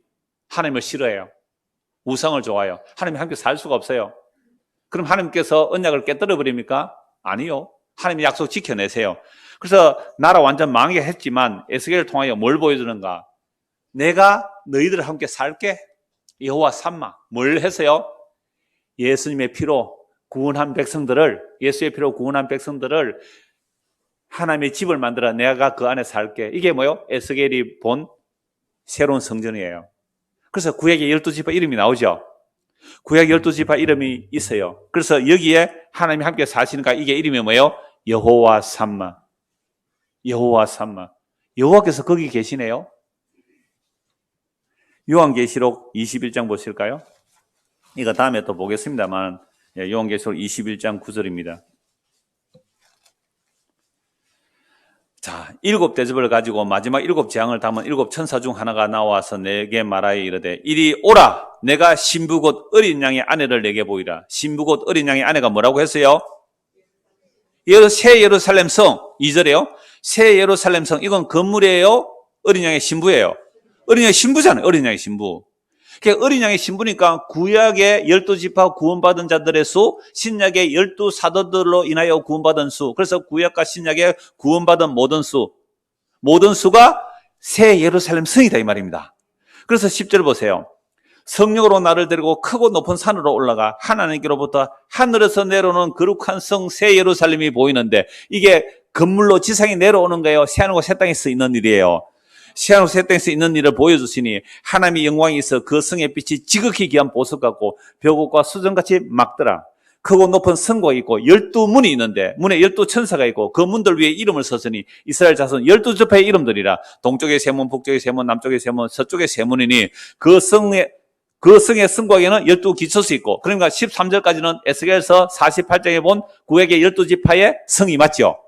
하나님을 싫어해요. 우상을 좋아해요. 하나님이 함께 살 수가 없어요. 그럼 하나님께서 언약을 깨뜨려 버립니까? 아니요. 하나님의 약속 지켜내세요. 그래서 나라 완전 망하게 했지만 에스겔을 통하여 뭘 보여주는가? 내가 너희들 함께 살게. 여호와 삼마. 뭘 해서요? 예수님의 피로 구원한 백성들을, 예수의 피로 구원한 백성들을 하나님의 집을 만들어 내가 그 안에 살게. 이게 뭐요? 에스겔이 본 새로운 성전이에요. 그래서 구약의 12지파 이름이 나오죠. 구약 12지파 이름이 있어요. 그래서 여기에 하나님이 함께 사시니까 이게 이름이 뭐예요? 여호와 삼마. 여호와 삼마. 여호와께서 거기 계시네요. 요한계시록 21장 보실까요? 이거 다음에 또 보겠습니다만 요한계시록 21장 9절입니다. 자, 7대접을 가지고 마지막 7재앙을 담은 7천사 중 하나가 나와서 내게 말하여 이르되 이리 오라. 내가 신부 곧 어린 양의 아내를 내게 보이라. 신부 곧 어린 양의 아내가 뭐라고 했어요? 새 예루살렘 성. 2절에요. 새 예루살렘 성. 이건 건물이에요? 어린 양의 신부예요? 어린 양의 신부잖아요. 어린 양의 신부. 그러니까 어린 양의 신부니까 구약의 12지파 구원받은 자들의 수, 신약의 12사도들로 인하여 구원받은 수. 그래서 구약과 신약의 구원받은 모든 수가 새 예루살렘 성이다 이 말입니다. 그래서 10절 보세요. 성령으로 나를 데리고 크고 높은 산으로 올라가 하나님께로부터 하늘에서 내려오는 거룩한 성 새 예루살렘이 보이는데 이게 건물로 지상에 내려오는 거예요? 새하늘과 새 땅에 서 있는 일이에요. 새하늘과 새 땅에서 있는 일을 보여주시니 하나님의 영광이 있어 그 성의 빛이 지극히 귀한 보석 같고 벽옥과 수정같이 막더라. 크고 높은 성곽이 있고 12문이 있는데 문에 12천사가 있고 그 문들 위에 이름을 썼으니 이스라엘 자손 12지파의 이름들이라. 동쪽의 세 문, 북쪽의 세 문, 남쪽의 세 문, 서쪽의 세 문이니 그 성의 성곽에는 12기초수 있고, 그러니까 13절까지는 에스겔서 48장에 본 구약의 12지파의 성이 맞죠.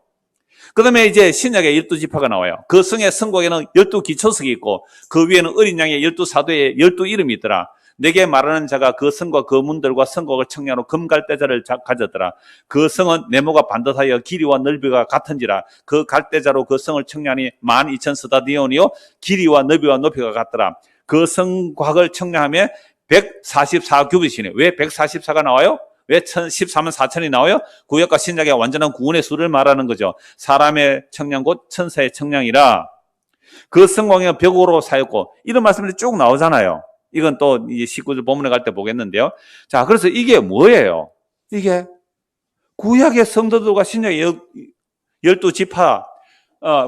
그 다음에 이제 신약의 12지파가 나와요. 그 성의 성곽에는 12기초석이 있고 그 위에는 어린 양의 12사도의 12이름이 있더라. 내게 말하는 자가 그 성과 그 문들과 성곽을 청량으로 금갈대자를 가졌더라. 그 성은 네모가 반듯하여 길이와 넓이가 같은지라. 그 갈대자로 그 성을 청량하니 12,000스다디온이요 길이와 넓이와 높이가 같더라. 그 성곽을 청량하며 144규빗이네. 왜 144가 나와요? 왜 14만 4천이 나와요? 구약과 신약의 완전한 구원의 수를 말하는 거죠. 사람의 청량 곧 천사의 청량이라. 그 성곽에 벽으로 사였고, 이런 말씀들이 쭉 나오잖아요. 이건 또 19절 본문에 갈 때 보겠는데요. 자, 그래서 이게 뭐예요? 이게 구약의 성도들과 신약의 12지파,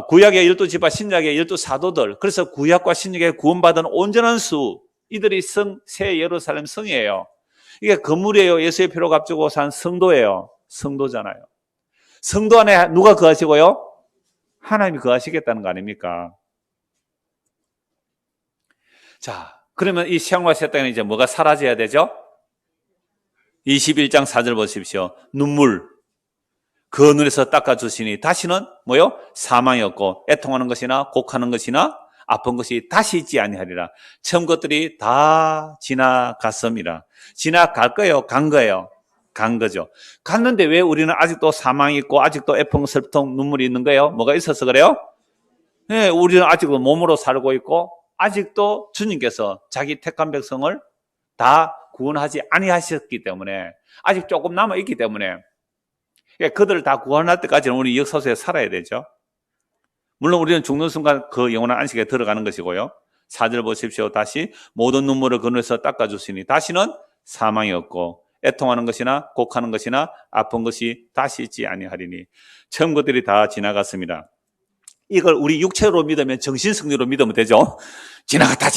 구약의 12지파, 신약의 12사도들, 그래서 구약과 신약에 구원받은 온전한 수, 이들이 새 예루살렘 성이에요. 이게 건물이에요. 예수의 피로 값주고 산 성도예요. 성도잖아요. 성도 안에 누가 거하시고요? 하나님이 거하시겠다는 거 아닙니까? 자, 그러면 이 새하늘과 새 땅에는 이제 뭐가 사라져야 되죠? 21장 4절 보십시오. 눈물, 그 눈에서 닦아주시니 다시는 뭐요? 사망이 없고 애통하는 것이나 곡하는 것이나 아픈 것이 다시 있지 아니하리라. 처음 것들이 다 지나갔습니다. 지나갈 거예요? 간 거예요? 간 거죠. 갔는데 왜 우리는 아직도 사망이 있고 아직도 애통, 슬픔, 눈물이 있는 거예요? 뭐가 있어서 그래요? 네, 우리는 아직도 몸으로 살고 있고 아직도 주님께서 자기 택한 백성을 다 구원하지 아니하셨기 때문에 아직 조금 남아있기 때문에 그들을 다 구원할 때까지는 우리 역사 속에 살아야 되죠. 물론 우리는 죽는 순간 그 영원한 안식에 들어가는 것이고요. 4절 보십시오. 다시 모든 눈물을 그 눈에서 닦아주시니 다시는 사망이 없고 애통하는 것이나 곡하는 것이나 아픈 것이 다시 있지 아니하리니 처음 것들이 다 지나갔습니다. 이걸 우리 육체로 믿으면 정신승리로 믿으면 되죠. 지나갔다.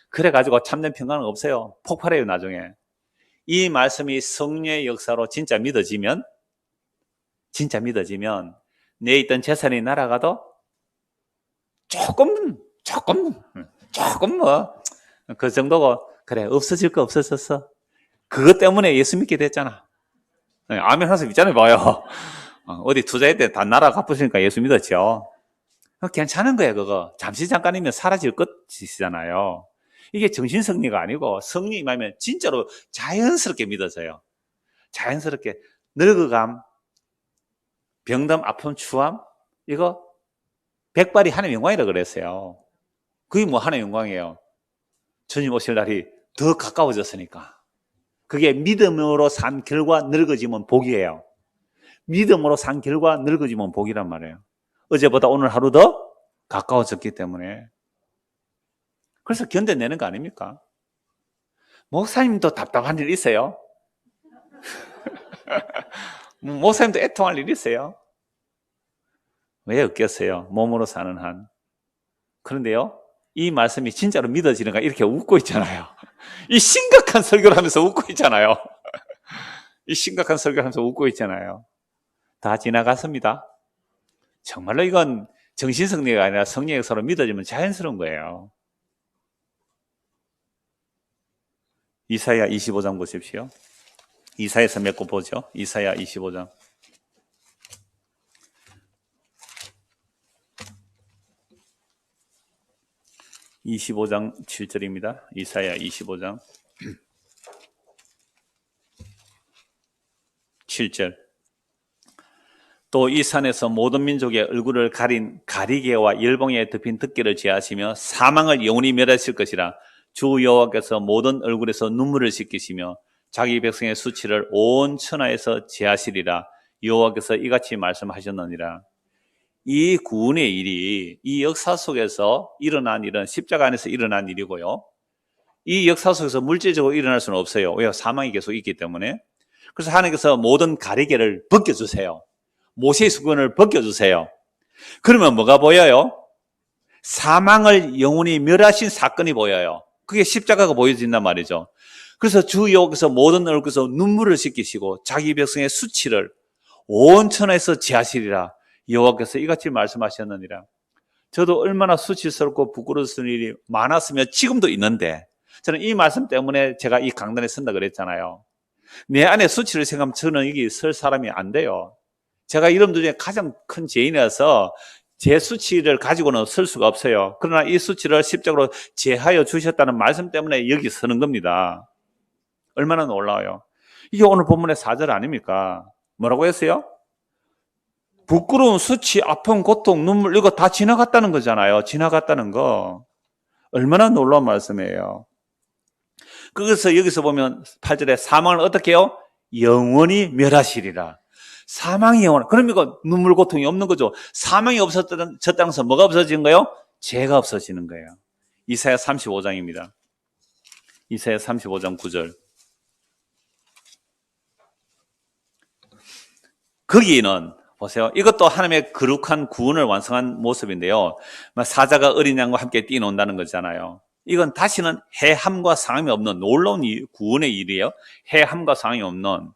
그래가지고 참된 평강은 없어요. 폭발해요 나중에. 이 말씀이 성령의 역사로 진짜 믿어지면 내 있던 재산이 날아가도 조금 그 정도고 그래 없어질 거 없어졌어. 그것 때문에 예수 믿게 됐잖아. 아멘 하면서 있잖아요. 봐요. 어디 투자할 때 다 날아가쁘시니까 예수 믿었죠. 괜찮은 거예요. 그거 잠시 잠깐이면 사라질 것이잖아요. 이게 정신승리가 아니고 성령이 임하면 진짜로 자연스럽게 믿어져요. 자연스럽게 늙어감, 병듦, 아픔, 추함, 이거 백발이 하나님의 영광이라고 그랬어요. 그게 뭐 하나님의 영광이에요? 주님 오실 날이 더 가까워졌으니까. 그게 믿음으로 산 결과 늙어지면 복이에요. 믿음으로 산 결과 늙어지면 복이란 말이에요. 어제보다 오늘 하루 더 가까워졌기 때문에. 그래서 견뎌내는 거 아닙니까? 목사님도 답답한 일 있어요? 목사님도 애통할 일 있어요? 왜 없겠어요? 몸으로 사는 한. 그런데요, 이 말씀이 진짜로 믿어지는가 이렇게 웃고 있잖아요. 이 심각한 설교를 하면서 웃고 있잖아요. 이 심각한 설교를 하면서 웃고 있잖아요. 다 지나갔습니다. 정말로 이건 정신승리가 아니라 성령의 역사로 믿어지면 자연스러운 거예요. 이사야 25장 보십시오. 이사야에서 몇 거 보죠. 이사야 25장. (25장) 7절입니다. 이사야 25장 7절. 또 이 산에서 모든 민족의 얼굴을 가린 가리개와 열봉에 덮인 덮개를 제하시며 사망을 영원히 멸하실 것이라. 주 여호와께서 모든 얼굴에서 눈물을 씻기시며 자기 백성의 수치를 온 천하에서 제하시리라. 여호와께서 이같이 말씀하셨느니라. 이 구원의 일이 이 역사 속에서 일어난 일은 십자가 안에서 일어난 일이고요. 이 역사 속에서 물질적으로 일어날 수는 없어요. 왜? 사망이 계속 있기 때문에. 그래서 하나님께서 모든 가리개를 벗겨주세요. 모세의 수건을 벗겨주세요. 그러면 뭐가 보여요? 사망을 영원히 멸하신 사건이 보여요. 그게 십자가가 보여진단 말이죠. 그래서 주 여호와께서 모든 얼굴에서 눈물을 씻기시고 자기 백성의 수치를 온 천하에서 지하시리라. 여호와께서 이같이 말씀하셨느니라. 저도 얼마나 수치스럽고 부끄러웠을 일이 많았으면 지금도 있는데, 저는 이 말씀 때문에 제가 이 강단에 선다 그랬잖아요. 내 안에 수치를 생각하면 저는 여기 설 사람이 안 돼요. 제가 이름들 중에 가장 큰 죄인이라서 제 수치를 가지고는 설 수가 없어요. 그러나 이 수치를 십자가로 제하여 주셨다는 말씀 때문에 여기 서는 겁니다. 얼마나 놀라워요. 이게 오늘 본문의 4절 아닙니까? 뭐라고 했어요? 부끄러운 수치, 아픔, 고통, 눈물, 이거 다 지나갔다는 거잖아요. 지나갔다는 거. 얼마나 놀라운 말씀이에요. 그래서 여기서 보면 8절에 사망을 어떻게 해요? 영원히 멸하시리라. 사망이 영원. 그러니까 눈물, 고통이 없는 거죠. 사망이 없어졌다는 것은 뭐가 없어지는 거예요? 죄가 없어지는 거예요. 이사야 35장입니다. 이사야 35장 9절. 거기는 보세요. 이것도 하나님의 거룩한 구원을 완성한 모습인데요. 사자가 어린 양과 함께 뛰어논다는 거잖아요. 이건 다시는 해함과 상함이 없는 놀라운 구원의 일이에요. 해함과 상함이 없는.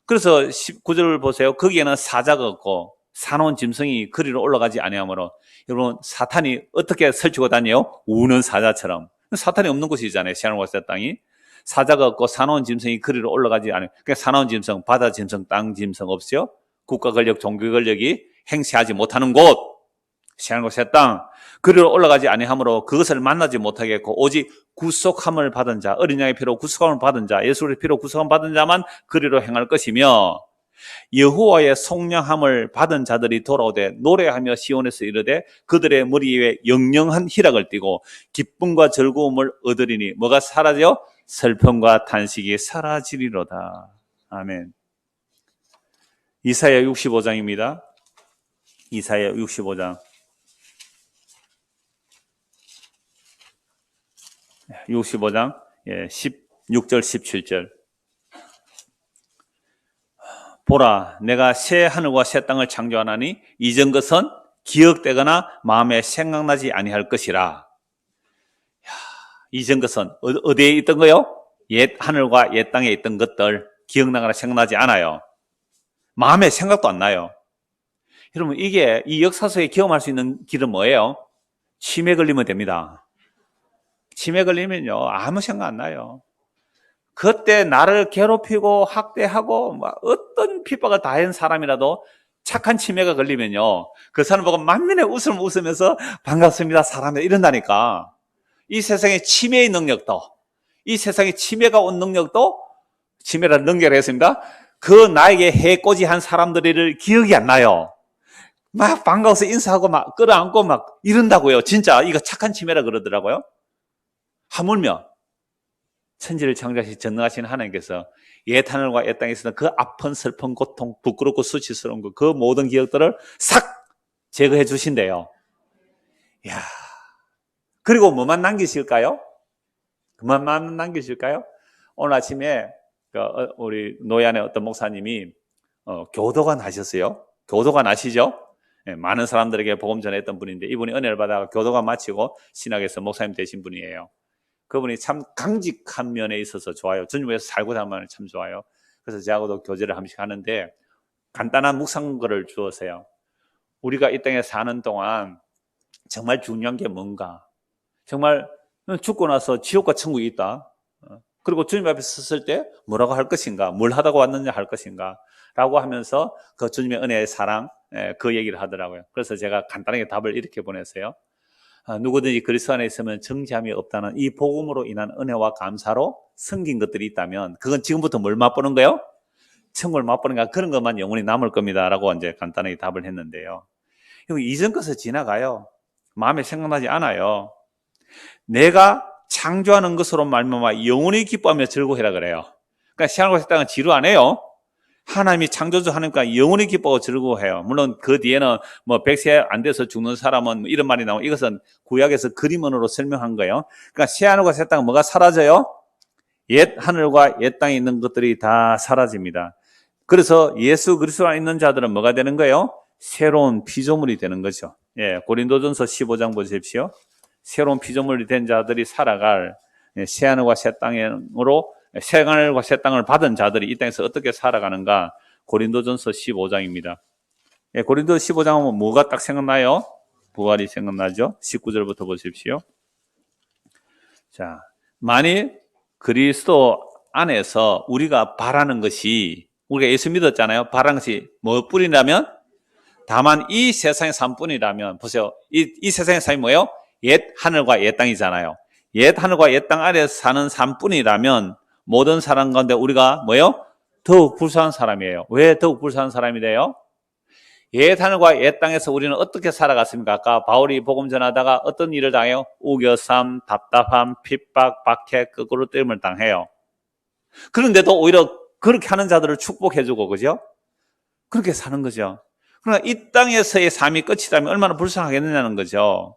그래서 19절을 보세요. 거기에는 사자가 없고 사나운 짐승이 거리로 올라가지 아니하므로, 여러분 사탄이 어떻게 설치고 다녀요? 우는 사자처럼. 사탄이 없는 곳이잖아요. 시한과 새 땅이. 사자가 없고 사나운 짐승이 거리로 올라가지 않아요. 그러니까 사나운 짐승, 바다 짐승, 땅 짐승 없어요? 국가 권력, 종교 권력이 행시하지 못하는 곳, 시한과 새 땅, 그리로 올라가지 아니하므로 그것을 만나지 못하겠고 오직 구속함을 받은 자, 어린 양의 피로 구속함을 받은 자, 예수의 피로 구속함을 받은 자만 그리로 행할 것이며, 여호와의 속량함을 받은 자들이 돌아오되 노래하며 시온에서 이르되 그들의 머리 위에 영영한 희락을 띠고 기쁨과 즐거움을 얻으리니 뭐가 사라져? 슬픔과 탄식이 사라지리로다. 아멘. 이사야 65장입니다. 이사야 65장 16절 17절. 보라, 내가 새 하늘과 새 땅을 창조하나니 이전 것은 기억되거나 마음에 생각나지 아니할 것이라. 이전 것은 어디에 있던 거요? 옛 하늘과 옛 땅에 있던 것들 기억나거나 생각나지 않아요. 마음에 생각도 안 나요. 여러분, 이게 이 역사 속에 경험할 수 있는 길은 뭐예요? 치매 걸리면 됩니다. 치매 걸리면요 아무 생각 안 나요. 그때 나를 괴롭히고 학대하고 어떤 핍박을 다한 사람이라도 착한 치매가 걸리면요 그 사람 보고 만면에 웃음 웃으면서 반갑습니다 사람이다 이런다니까. 이 세상에 치매의 능력도, 이 세상에 치매가 온 능력도, 치매를 능결했습니다. 그 나에게 해코지한 사람들을 기억이 안 나요. 막 반가워서 인사하고 막 끌어안고 막 이런다고요. 진짜 이거 착한 치매라 그러더라고요. 하물며 천지를 창조하신 전능하신 하나님께서 옛 하늘과 옛 땅에 있었던 그 아픈 슬픈 고통, 부끄럽고 수치스러운 그 모든 기억들을 싹 제거해 주신대요. 이야. 그리고 뭐만 남기실까요? 그만만 남기실까요? 오늘 아침에 우리 노예안의 어떤 목사님이 교도관 하셨어요. 교도관 아시죠? 네, 많은 사람들에게 복음 전했던 분인데 이분이 은혜를 받아 교도관 마치고 신학에서 목사님 되신 분이에요. 그분이 참 강직한 면에 있어서 좋아요. 전주에서 살고 사는 참 좋아요. 그래서 저하고도 교제를 한 번씩 하는데 간단한 묵상글을 주었어요. 우리가 이 땅에 사는 동안 정말 중요한 게 뭔가? 정말 죽고 나서 지옥과 천국이 있다. 그리고 주님 앞에 섰을 때 뭐라고 할 것인가? 뭘 하다가 왔느냐 할 것인가? 라고 하면서 그 주님의 은혜의 사랑, 그 얘기를 하더라고요. 그래서 제가 간단하게 답을 이렇게 보냈어요. 누구든지 그리스도 안에 있으면 정죄함이 없다는 이 복음으로 인한 은혜와 감사로 섬긴 것들이 있다면 그건 지금부터 뭘 맛보는 거예요? 천국을 맛보는 거 그런 것만 영원히 남을 겁니다. 라고 이제 간단하게 답을 했는데요. 이전 것은 지나가요. 마음에 생각나지 않아요. 내가 창조하는 것으로 말미암아 영원히 기뻐하며 즐거워해라 그래요. 그러니까 시간과 땅은 지루 안 해요. 하나님이 창조주 하니까 영원히 기뻐하고 즐거워해요. 물론 그 뒤에는 100세 안 돼서 죽는 사람은 이런 말이 나오고 이것은 구약에서 그림으로 설명한 거예요. 그러니까 새 하늘과 새 땅은 뭐가 사라져요? 옛 하늘과 옛 땅에 있는 것들이 다 사라집니다. 그래서 예수 그리스도 안에 있는 자들은 뭐가 되는 거예요? 새로운 피조물이 되는 거죠. 예, 고린도전서 15장 보십시오. 새로운 피조물이 된 자들이 살아갈 새하늘과 새 땅으로 새하늘과 새 땅을 받은 자들이 이 땅에서 어떻게 살아가는가? 고린도전서 15장입니다. 예, 고린도 15장 하면 뭐가 딱 생각나요? 부활이 생각나죠? 19절부터 보십시오. 자, 만일 그리스도 안에서 우리가 바라는 것이, 우리가 예수 믿었잖아요. 바라는 것이 뭐 뿐이라면? 다만 이 세상의 삶뿐이라면, 보세요. 이 세상의 삶이 뭐예요? 옛 하늘과 옛 땅이잖아요. 옛 하늘과 옛 땅 아래에서 사는 삶뿐이라면 모든 사람 가운데 우리가 뭐예요? 더욱 불쌍한 사람이에요. 왜 더욱 불쌍한 사람이 돼요? 옛 하늘과 옛 땅에서 우리는 어떻게 살아갔습니까? 아까 바울이 복음 전하다가 어떤 일을 당해요? 우겨쌈, 답답함, 핍박, 박해, 거꾸로 때림을 당해요. 그런데도 오히려 그렇게 하는 자들을 축복해주고, 그죠? 그렇게 사는 거죠. 그러나 이 땅에서의 삶이 끝이라면 얼마나 불쌍하겠느냐는 거죠.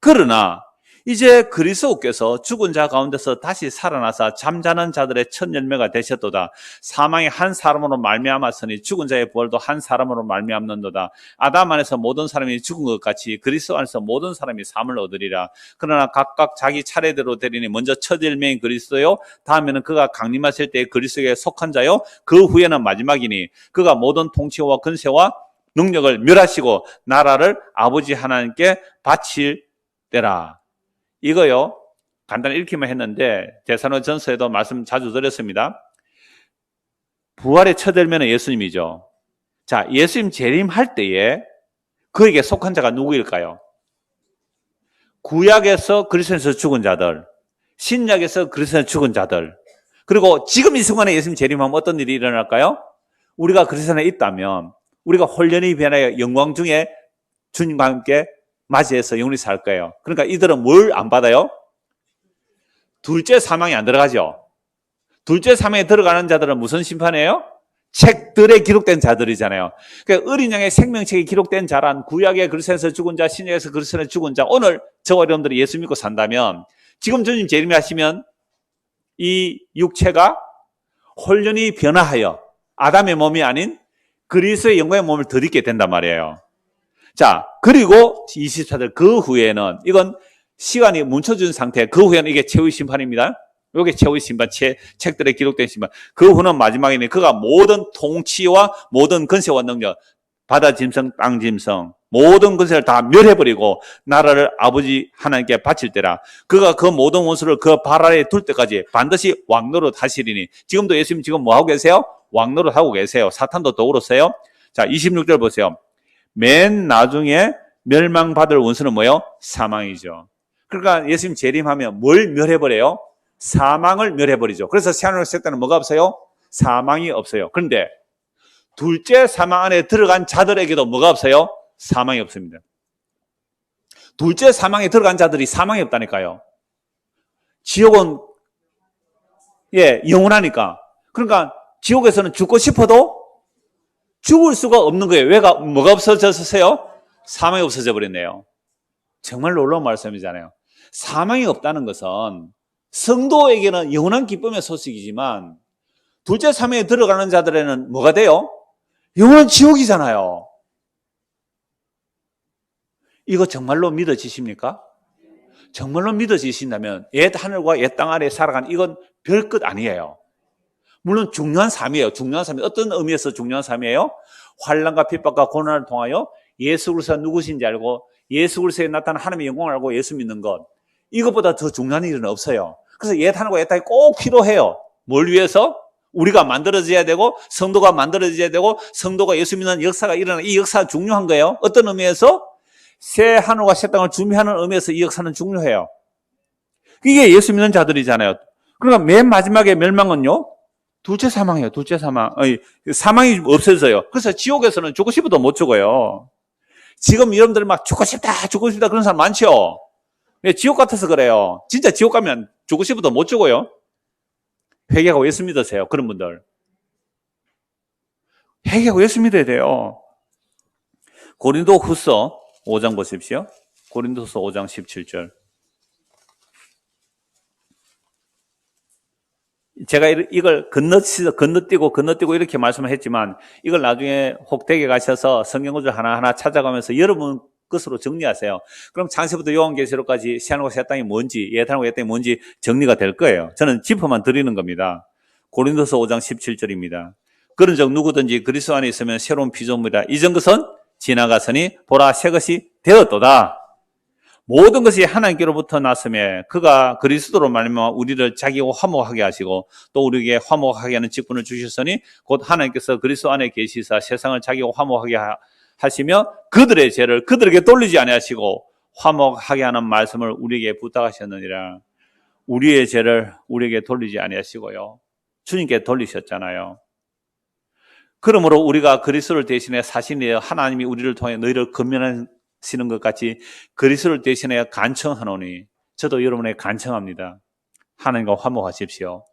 그러나 이제 그리스도께서 죽은 자 가운데서 다시 살아나서 잠자는 자들의 첫 열매가 되셨도다. 사망이 한 사람으로 말미암았으니 죽은 자의 부활도 한 사람으로 말미암는도다. 아담 안에서 모든 사람이 죽은 것 같이 그리스도 안에서 모든 사람이 삶을 얻으리라. 그러나 각각 자기 차례대로 되리니 먼저 첫 열매인 그리스도요, 다음에는 그가 강림하실 때 그리스도에 속한 자요, 그 후에는 마지막이니 그가 모든 통치와 권세와 능력을 멸하시고 나라를 아버지 하나님께 바칠 때라. 이거요, 간단히 읽기만 했는데 데살로니가전서에도 말씀 자주 드렸습니다. 부활의 첫 열매는 예수님이죠. 자, 예수님 재림할 때에 그에게 속한 자가 누구일까요? 구약에서 그리스도에서 죽은 자들, 신약에서 그리스도에서 죽은 자들, 그리고 지금 이 순간에 예수님 재림하면 어떤 일이 일어날까요? 우리가 그리스도 안에 있다면 우리가 홀연히 변하여 영광 중에 주님과 함께 맞이해서 영원히 살 거예요. 그러니까 이들은 뭘 안 받아요? 둘째 사망이 안 들어가죠. 둘째 사망에 들어가는 자들은 무슨 심판이에요? 책들에 기록된 자들이잖아요. 그러니까 어린 양의 생명책에 기록된 자란 구약의 그리스도에서 죽은 자, 신약에서 그리스도에서 죽은 자, 오늘 저와 여러분들이 예수 믿고 산다면 지금 주님 재림하시면 이 육체가 홀연히 변화하여 아담의 몸이 아닌 그리스도의 영광의 몸을 덧입게 된단 말이에요. 자, 그리고 24절 그 후에는, 이건 시간이 멈춰준 상태, 그 후에는 이게 최후의 심판입니다. 이게 최후의 심판, 책들에 기록된 심판. 그 후는 마지막이니 그가 모든 통치와 모든 권세와 능력, 바다 짐승, 땅 짐승, 모든 권세를 다 멸해버리고 나라를 아버지 하나님께 바칠 때라. 그가 그 모든 원수를 그 발 아래에 둘 때까지 반드시 왕노릇 하시리니. 지금도 예수님 지금 뭐 하고 계세요? 왕노릇 하고 계세요. 사탄도 더불었어요. 자, 26절 보세요. 맨 나중에 멸망받을 원수는 뭐예요? 사망이죠. 그러니까 예수님 재림하면 뭘 멸해버려요? 사망을 멸해버리죠. 그래서 새하늘과 새 땅은 뭐가 없어요? 사망이 없어요. 그런데 둘째 사망 안에 들어간 자들에게도 뭐가 없어요? 사망이 없습니다. 둘째 사망에 들어간 자들이 사망이 없다니까요. 지옥은 영원하니까. 그러니까 지옥에서는 죽고 싶어도 죽을 수가 없는 거예요. 뭐가 없어졌어요? 사망이 없어져 버렸네요. 정말 놀라운 말씀이잖아요. 사망이 없다는 것은 성도에게는 영원한 기쁨의 소식이지만 둘째 사망에 들어가는 자들에는 뭐가 돼요? 영원한 지옥이잖아요. 이거 정말로 믿어지십니까? 정말로 믿어지신다면 옛 하늘과 옛 땅 아래 살아간 이건 별것 아니에요. 물론 중요한 삶이에요. 중요한 삶이 어떤 의미에서 중요한 삶이에요? 환난과 핍박과 고난을 통하여 예수 그리스도가 누구신지 알고 예수 그리스도에 나타난 하나님의 영광을 알고 예수 믿는 것, 이것보다 더 중요한 일은 없어요. 그래서 옛 하늘과 옛 땅이 꼭 필요해요. 뭘 위해서? 우리가 만들어져야 되고 성도가 만들어져야 되고 성도가 예수 믿는 역사가 일어나는 이 역사가 중요한 거예요. 어떤 의미에서? 새 하늘과 새 땅을 준비하는 의미에서 이 역사는 중요해요. 이게 예수 믿는 자들이잖아요. 그러니까 맨 마지막에 멸망은요, 둘째 사망이에요. 둘째 사망. 사망이 없어져요. 그래서 지옥에서는 죽고 싶어도 못 죽어요. 지금 여러분들 막 죽고 싶다 그런 사람 많죠? 지옥 같아서 그래요. 진짜 지옥 가면 죽고 싶어도 못 죽어요. 회개하고 예수 믿으세요. 그런 분들. 회개하고 예수 믿어야 돼요. 고린도후서 5장 보십시오. 고린도후서 5장 17절. 제가 이걸 건너뛰고 이렇게 말씀을 했지만 이걸 나중에 혹 댁에 가셔서 성경구절 하나하나 찾아가면서 여러분 것으로 정리하세요. 그럼 창세부터 요한계시록까지 새하늘과 새 땅이 뭔지, 예하늘과 예 땅이 뭔지 정리가 될 거예요. 저는 짚어만 드리는 겁니다. 고린도서 5장 17절입니다. 그런즉 누구든지 그리스도 안에 있으면 새로운 피조물이라. 이전 것은 지나갔으니 보라 새 것이 되었도다. 모든 것이 하나님께로부터 났음에 그가 그리스도로 말미암아 우리를 자기와 화목하게 하시고 또 우리에게 화목하게 하는 직분을 주셨으니 곧 하나님께서 그리스도 안에 계시사 세상을 자기와 화목하게 하시며 그들의 죄를 그들에게 돌리지 아니하시고 화목하게 하는 말씀을 우리에게 부탁하셨느니라. 우리의 죄를 우리에게 돌리지 아니하시고요, 주님께 돌리셨잖아요. 그러므로 우리가 그리스도를 대신해 사신이여 하나님이 우리를 통해 너희를 건면하시는 것 같이 그리스도를 대신해 간청하노니 저도 여러분에게 간청합니다. 하나님과 화목하십시오.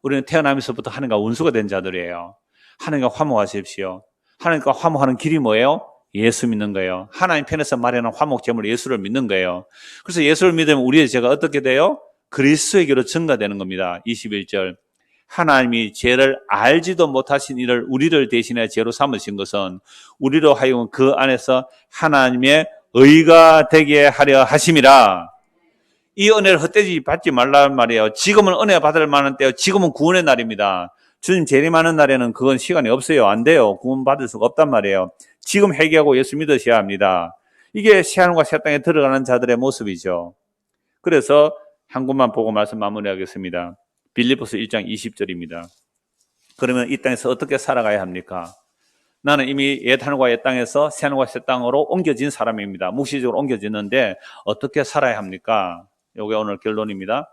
우리는 태어나면서부터 하나님과 원수가 된 자들이에요. 하나님과 화목하십시오. 하나님과 화목하는 길이 뭐예요? 예수 믿는 거예요. 하나님 편에서 마련한 화목 제물 예수를 믿는 거예요. 그래서 예수를 믿으면 우리의 죄가 어떻게 돼요? 그리스도에게로 증가되는 겁니다. 21절. 하나님이 죄를 알지도 못하신 이를 우리를 대신해 죄로 삼으신 것은 우리로 하여금 그 안에서 하나님의 의가 되게 하려 하심이라. 이 은혜를 헛되이 받지 말란 말이에요. 지금은 은혜 받을 만한 때요. 지금은 구원의 날입니다. 주님 재림하는 날에는 그건 시간이 없어요. 안 돼요. 구원 받을 수가 없단 말이에요. 지금 회개하고 예수 믿으셔야 합니다. 이게 새하늘과 새 땅에 들어가는 자들의 모습이죠. 그래서 한 곳만 보고 말씀 마무리하겠습니다. 빌립보서 1장 20절입니다. 그러면 이 땅에서 어떻게 살아가야 합니까? 나는 이미 옛 하늘과 옛 땅에서 새 하늘과 새 땅으로 옮겨진 사람입니다. 묵시적으로 옮겨지는데 어떻게 살아야 합니까? 이게 오늘 결론입니다.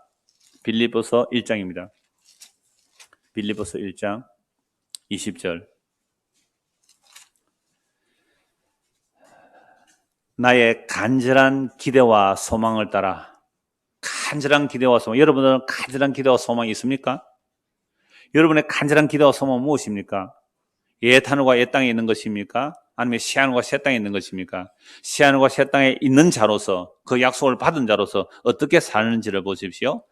빌립보서 1장입니다. 빌립보서 1장 20절. 나의 간절한 기대와 소망을 따라. 간절한 기대와 소망. 여러분들은 간절한 기대와 소망이 있습니까? 여러분의 간절한 기대와 소망은 무엇입니까? 옛 하늘과 옛 땅에 있는 것입니까? 아니면 새 하늘과 새 땅에 있는 것입니까? 새 하늘과 새 땅에 있는 자로서, 그 약속을 받은 자로서 어떻게 사는지를 보십시오.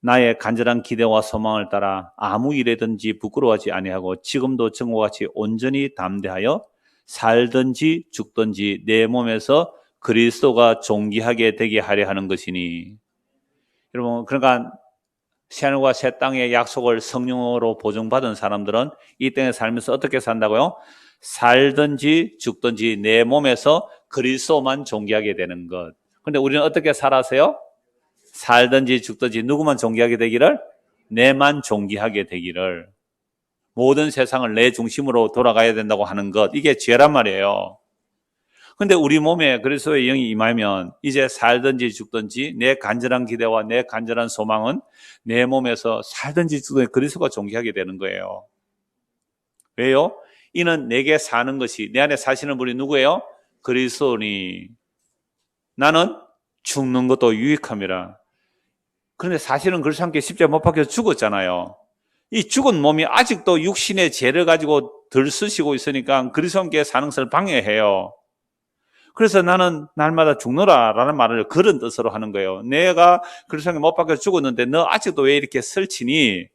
나의 간절한 기대와 소망을 따라 아무 일에든지 부끄러워하지 아니하고 지금도 전과 같이 온전히 담대하여 살든지 죽든지 내 몸에서 그리스도가 존귀하게 되게 하려 하는 것이니. 여러분, 그러니까 새하늘과 새 땅의 약속을 성령으로 보증받은 사람들은 이 땅에 살면서 어떻게 산다고요? 살든지 죽든지 내 몸에서 그리스도만 존귀하게 되는 것. 그런데 우리는 어떻게 살아서요? 살든지 죽든지 누구만 존귀하게 되기를? 내만 존귀하게 되기를. 모든 세상을 내 중심으로 돌아가야 된다고 하는 것. 이게 죄란 말이에요. 근데 우리 몸에 그리스도의 영이 임하면 이제 살든지 죽든지 내 간절한 기대와 내 간절한 소망은 내 몸에서 살든지 죽든지 그리스도가 존귀하게 되는 거예요. 왜요? 이는 내게 사는 것이, 내 안에 사시는 분이 누구예요? 그리스도니. 나는 죽는 것도 유익함이라. 그런데 사실은 그리스도 함께 십자가에 못 박혀서 죽었잖아요. 이 죽은 몸이 아직도 육신의 죄를 가지고 들쑤시고 있으니까 그리스도 함께 사는 것을 방해해요. 그래서 나는 날마다 죽노라 라는 말을 그런 뜻으로 하는 거예요. 내가 그리스도 함께 못 박혀서 죽었는데 너 아직도 왜 이렇게 설치니?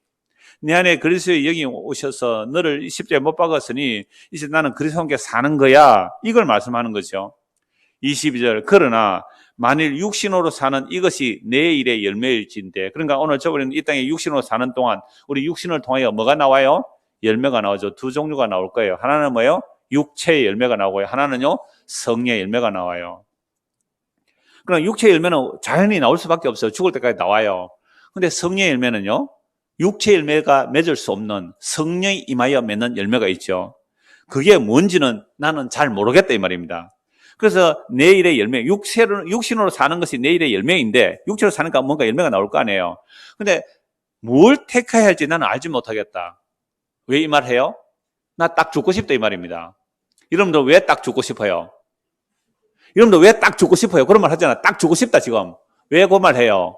내 안에 그리스도의 영이 오셔서 너를 십자가에 못 박았으니 이제 나는 그리스도와 함께 사는 거야. 이걸 말씀하는 거죠. 22절. 그러나 만일 육신으로 사는 이것이 내 일의 열매일진데, 그러니까 오늘 저번에는 이 땅에 육신으로 사는 동안 우리 육신을 통하여 뭐가 나와요? 열매가 나오죠. 두 종류가 나올 거예요. 하나는 뭐예요? 육체의 열매가 나오고요. 하나는요, 성령의 열매가 나와요. 그럼 육체의 열매는 자연히 나올 수밖에 없어요. 죽을 때까지 나와요. 근데 성령의 열매는요, 육체 열매가 맺을 수 없는 성령이 임하여 맺는 열매가 있죠. 그게 뭔지는 나는 잘 모르겠다 이 말입니다. 그래서 내일의 열매, 육신으로 사는 것이 내일의 열매인데 육체로 사니까 뭔가 열매가 나올 거 아니에요. 근데 뭘 택해야 할지 나는 알지 못하겠다. 왜 이 말 해요? 나 딱 죽고 싶다 이 말입니다. 여러분들 왜 딱 죽고 싶어요? 여러분들 왜 딱 죽고 싶어요? 그런 말 하잖아. 딱 죽고 싶다 지금. 왜 그 말 해요?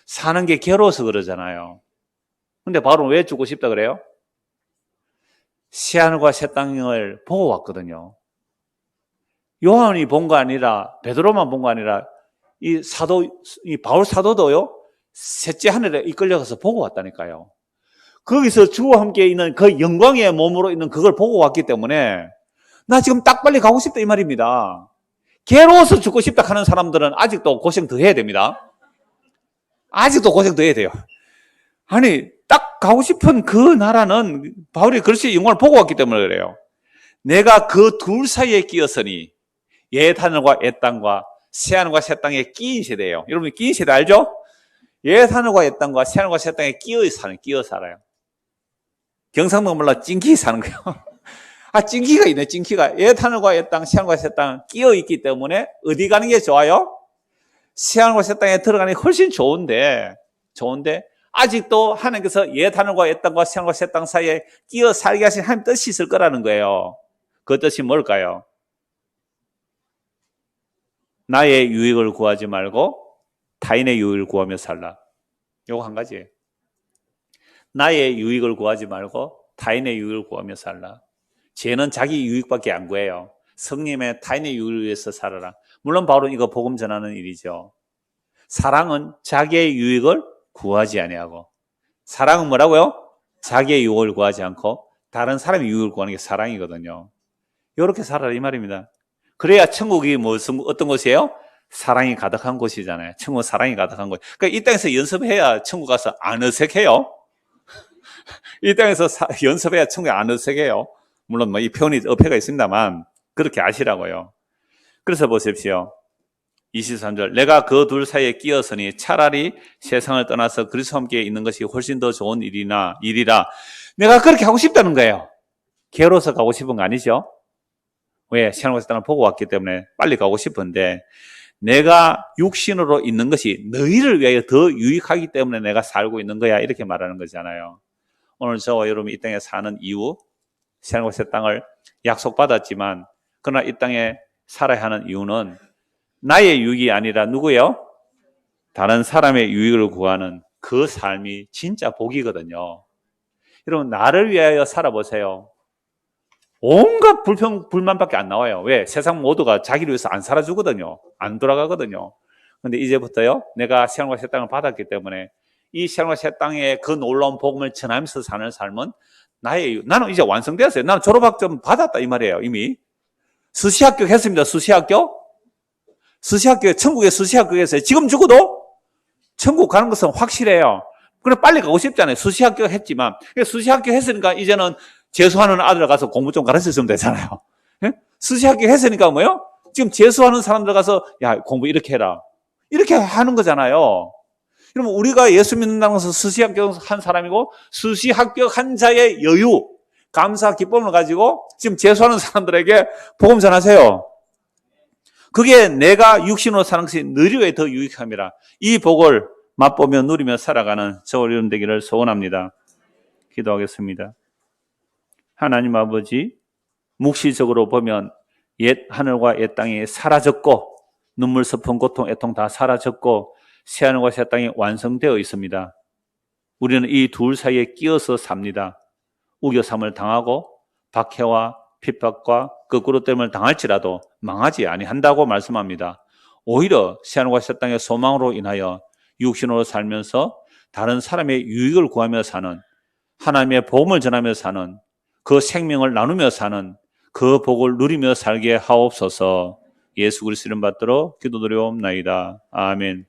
사는 게 괴로워서 그러잖아요. 근데 바로 왜 죽고 싶다 그래요? 새하늘과 새 땅을 보고 왔거든요. 요한이 본 거 아니라, 베드로만 본 거 아니라, 이 바울 사도도요, 셋째 하늘에 이끌려가서 보고 왔다니까요. 거기서 주와 함께 있는 그 영광의 몸으로 있는 그걸 보고 왔기 때문에, 나 지금 딱 빨리 가고 싶다 이 말입니다. 괴로워서 죽고 싶다 하는 사람들은 아직도 고생 더 해야 됩니다. 아직도 고생 더 해야 돼요. 아니, 딱 가고 싶은 그 나라는 바울이 글씨 영광을 보고 왔기 때문에 그래요. 내가 그 둘 사이에 끼었으니 옛 하늘과 옛 땅과 새 하늘과 새 땅에 끼인 세대예요. 여러분 끼인 세대 알죠? 옛 하늘과 옛 땅과 새 하늘과 새 땅에 끼어 살아요. 경상도 몰라 찡기 사는 거예요. 아, 찡기가 있네, 찡기가. 옛 하늘과 옛 땅, 새 하늘과 새 땅 끼어 있기 때문에 어디 가는 게 좋아요? 새 하늘과 새 땅에 들어가는 게 훨씬 좋은데 아직도 하나님께서 옛 하늘과 옛 땅과 새 하늘과 새 땅 사이에 끼어 살게 하신 하나님 뜻이 있을 거라는 거예요. 그 뜻이 뭘까요? 나의 유익을 구하지 말고 타인의 유익을 구하며 살라. 요거 한 가지예요. 나의 유익을 구하지 말고 타인의 유익을 구하며 살라. 죄는 자기 유익밖에 안 구해요. 성님의 타인의 유익을 위해서 살아라. 물론 바울은 이거 복음 전하는 일이죠. 사랑은 자기의 유익을 구하지 아니하고, 사랑은 뭐라고요? 자기의 유익을 구하지 않고 다른 사람의 유익을 구하는 게 사랑이거든요. 이렇게 살아라 이 말입니다. 그래야 천국이 어떤 곳이에요? 사랑이 가득한 곳이잖아요. 천국은 사랑이 가득한 곳. 그러니까 이 땅에서 연습해야 천국 가서 안 어색해요. 이 땅에서 연습해야 천국에 안 어색해요. 물론 이 표현이 어폐가 있습니다만 그렇게 아시라고요. 그래서 보십시오. 23절 내가 그 둘 사이에 끼었으니 차라리 세상을 떠나서 그리스도와 함께 있는 것이 훨씬 더 좋은 일이라 내가 그렇게 하고 싶다는 거예요. 괴로워서 가고 싶은 거 아니죠? 왜? 시간과 시간을 보고 왔기 때문에 빨리 가고 싶은데 내가 육신으로 있는 것이 너희를 위하여 더 유익하기 때문에 내가 살고 있는 거야 이렇게 말하는 거잖아요. 오늘 저와 여러분이 이 땅에 사는 이유 시간과 새 땅을 약속받았지만 그러나 이 땅에 살아야 하는 이유는 나의 유익이 아니라 누구예요? 다른 사람의 유익을 구하는 그 삶이 진짜 복이거든요. 여러분 나를 위하여 살아보세요. 온갖 불만밖에 안 나와요. 왜? 세상 모두가 자기를 위해서 안 살아주거든요. 안 돌아가거든요. 근데 이제부터요, 내가 시간과 새 땅을 받았기 때문에 이 시간과 새 땅의 그 놀라운 복음을 전하면서 사는 삶은 나는 이제 완성되었어요. 나는 졸업학점 받았다 이 말이에요. 이미 수시 합격했습니다. 수시 합격? 천국에 수시 합격했어요. 지금 죽어도 천국 가는 것은 확실해요. 그래 빨리 가고 싶잖아요. 수시 합격했지만 수시 합격했으니까 이제는 재수하는 아들 가서 공부 좀 가르쳐주면 되잖아요. 예? 수시 합격했으니까 뭐요? 지금 재수하는 사람들 가서 야 공부 이렇게 해라. 이렇게 하는 거잖아요. 그러면 우리가 예수 믿는다는 것은 수시 합격한 사람이고 수시 합격한 자의 여유, 감사, 기쁨을 가지고 지금 재수하는 사람들에게 복음 전하세요. 그게 내가 육신으로 사는 것이 너희에 더 유익함이라. 이 복을 맛보며 누리며 살아가는 저와 여러분 되기를 소원합니다. 기도하겠습니다. 하나님 아버지, 묵시적으로 보면 옛 하늘과 옛 땅이 사라졌고 눈물, 슬픔, 고통, 애통 다 사라졌고 새 하늘과 새 땅이 완성되어 있습니다. 우리는 이 둘 사이에 끼어서 삽니다. 우겨삼을 당하고 박해와 핍박과 거꾸로 땜을 당할지라도 망하지 아니한다고 말씀합니다. 오히려 새 하늘과 새 땅의 소망으로 인하여 육신으로 살면서 다른 사람의 유익을 구하며 사는, 하나님의 복음을 전하며 사는, 그 생명을 나누며 사는 그 복을 누리며 살게 하옵소서. 예수 그리스도 이름 받들어 기도드리옵나이다. 아멘.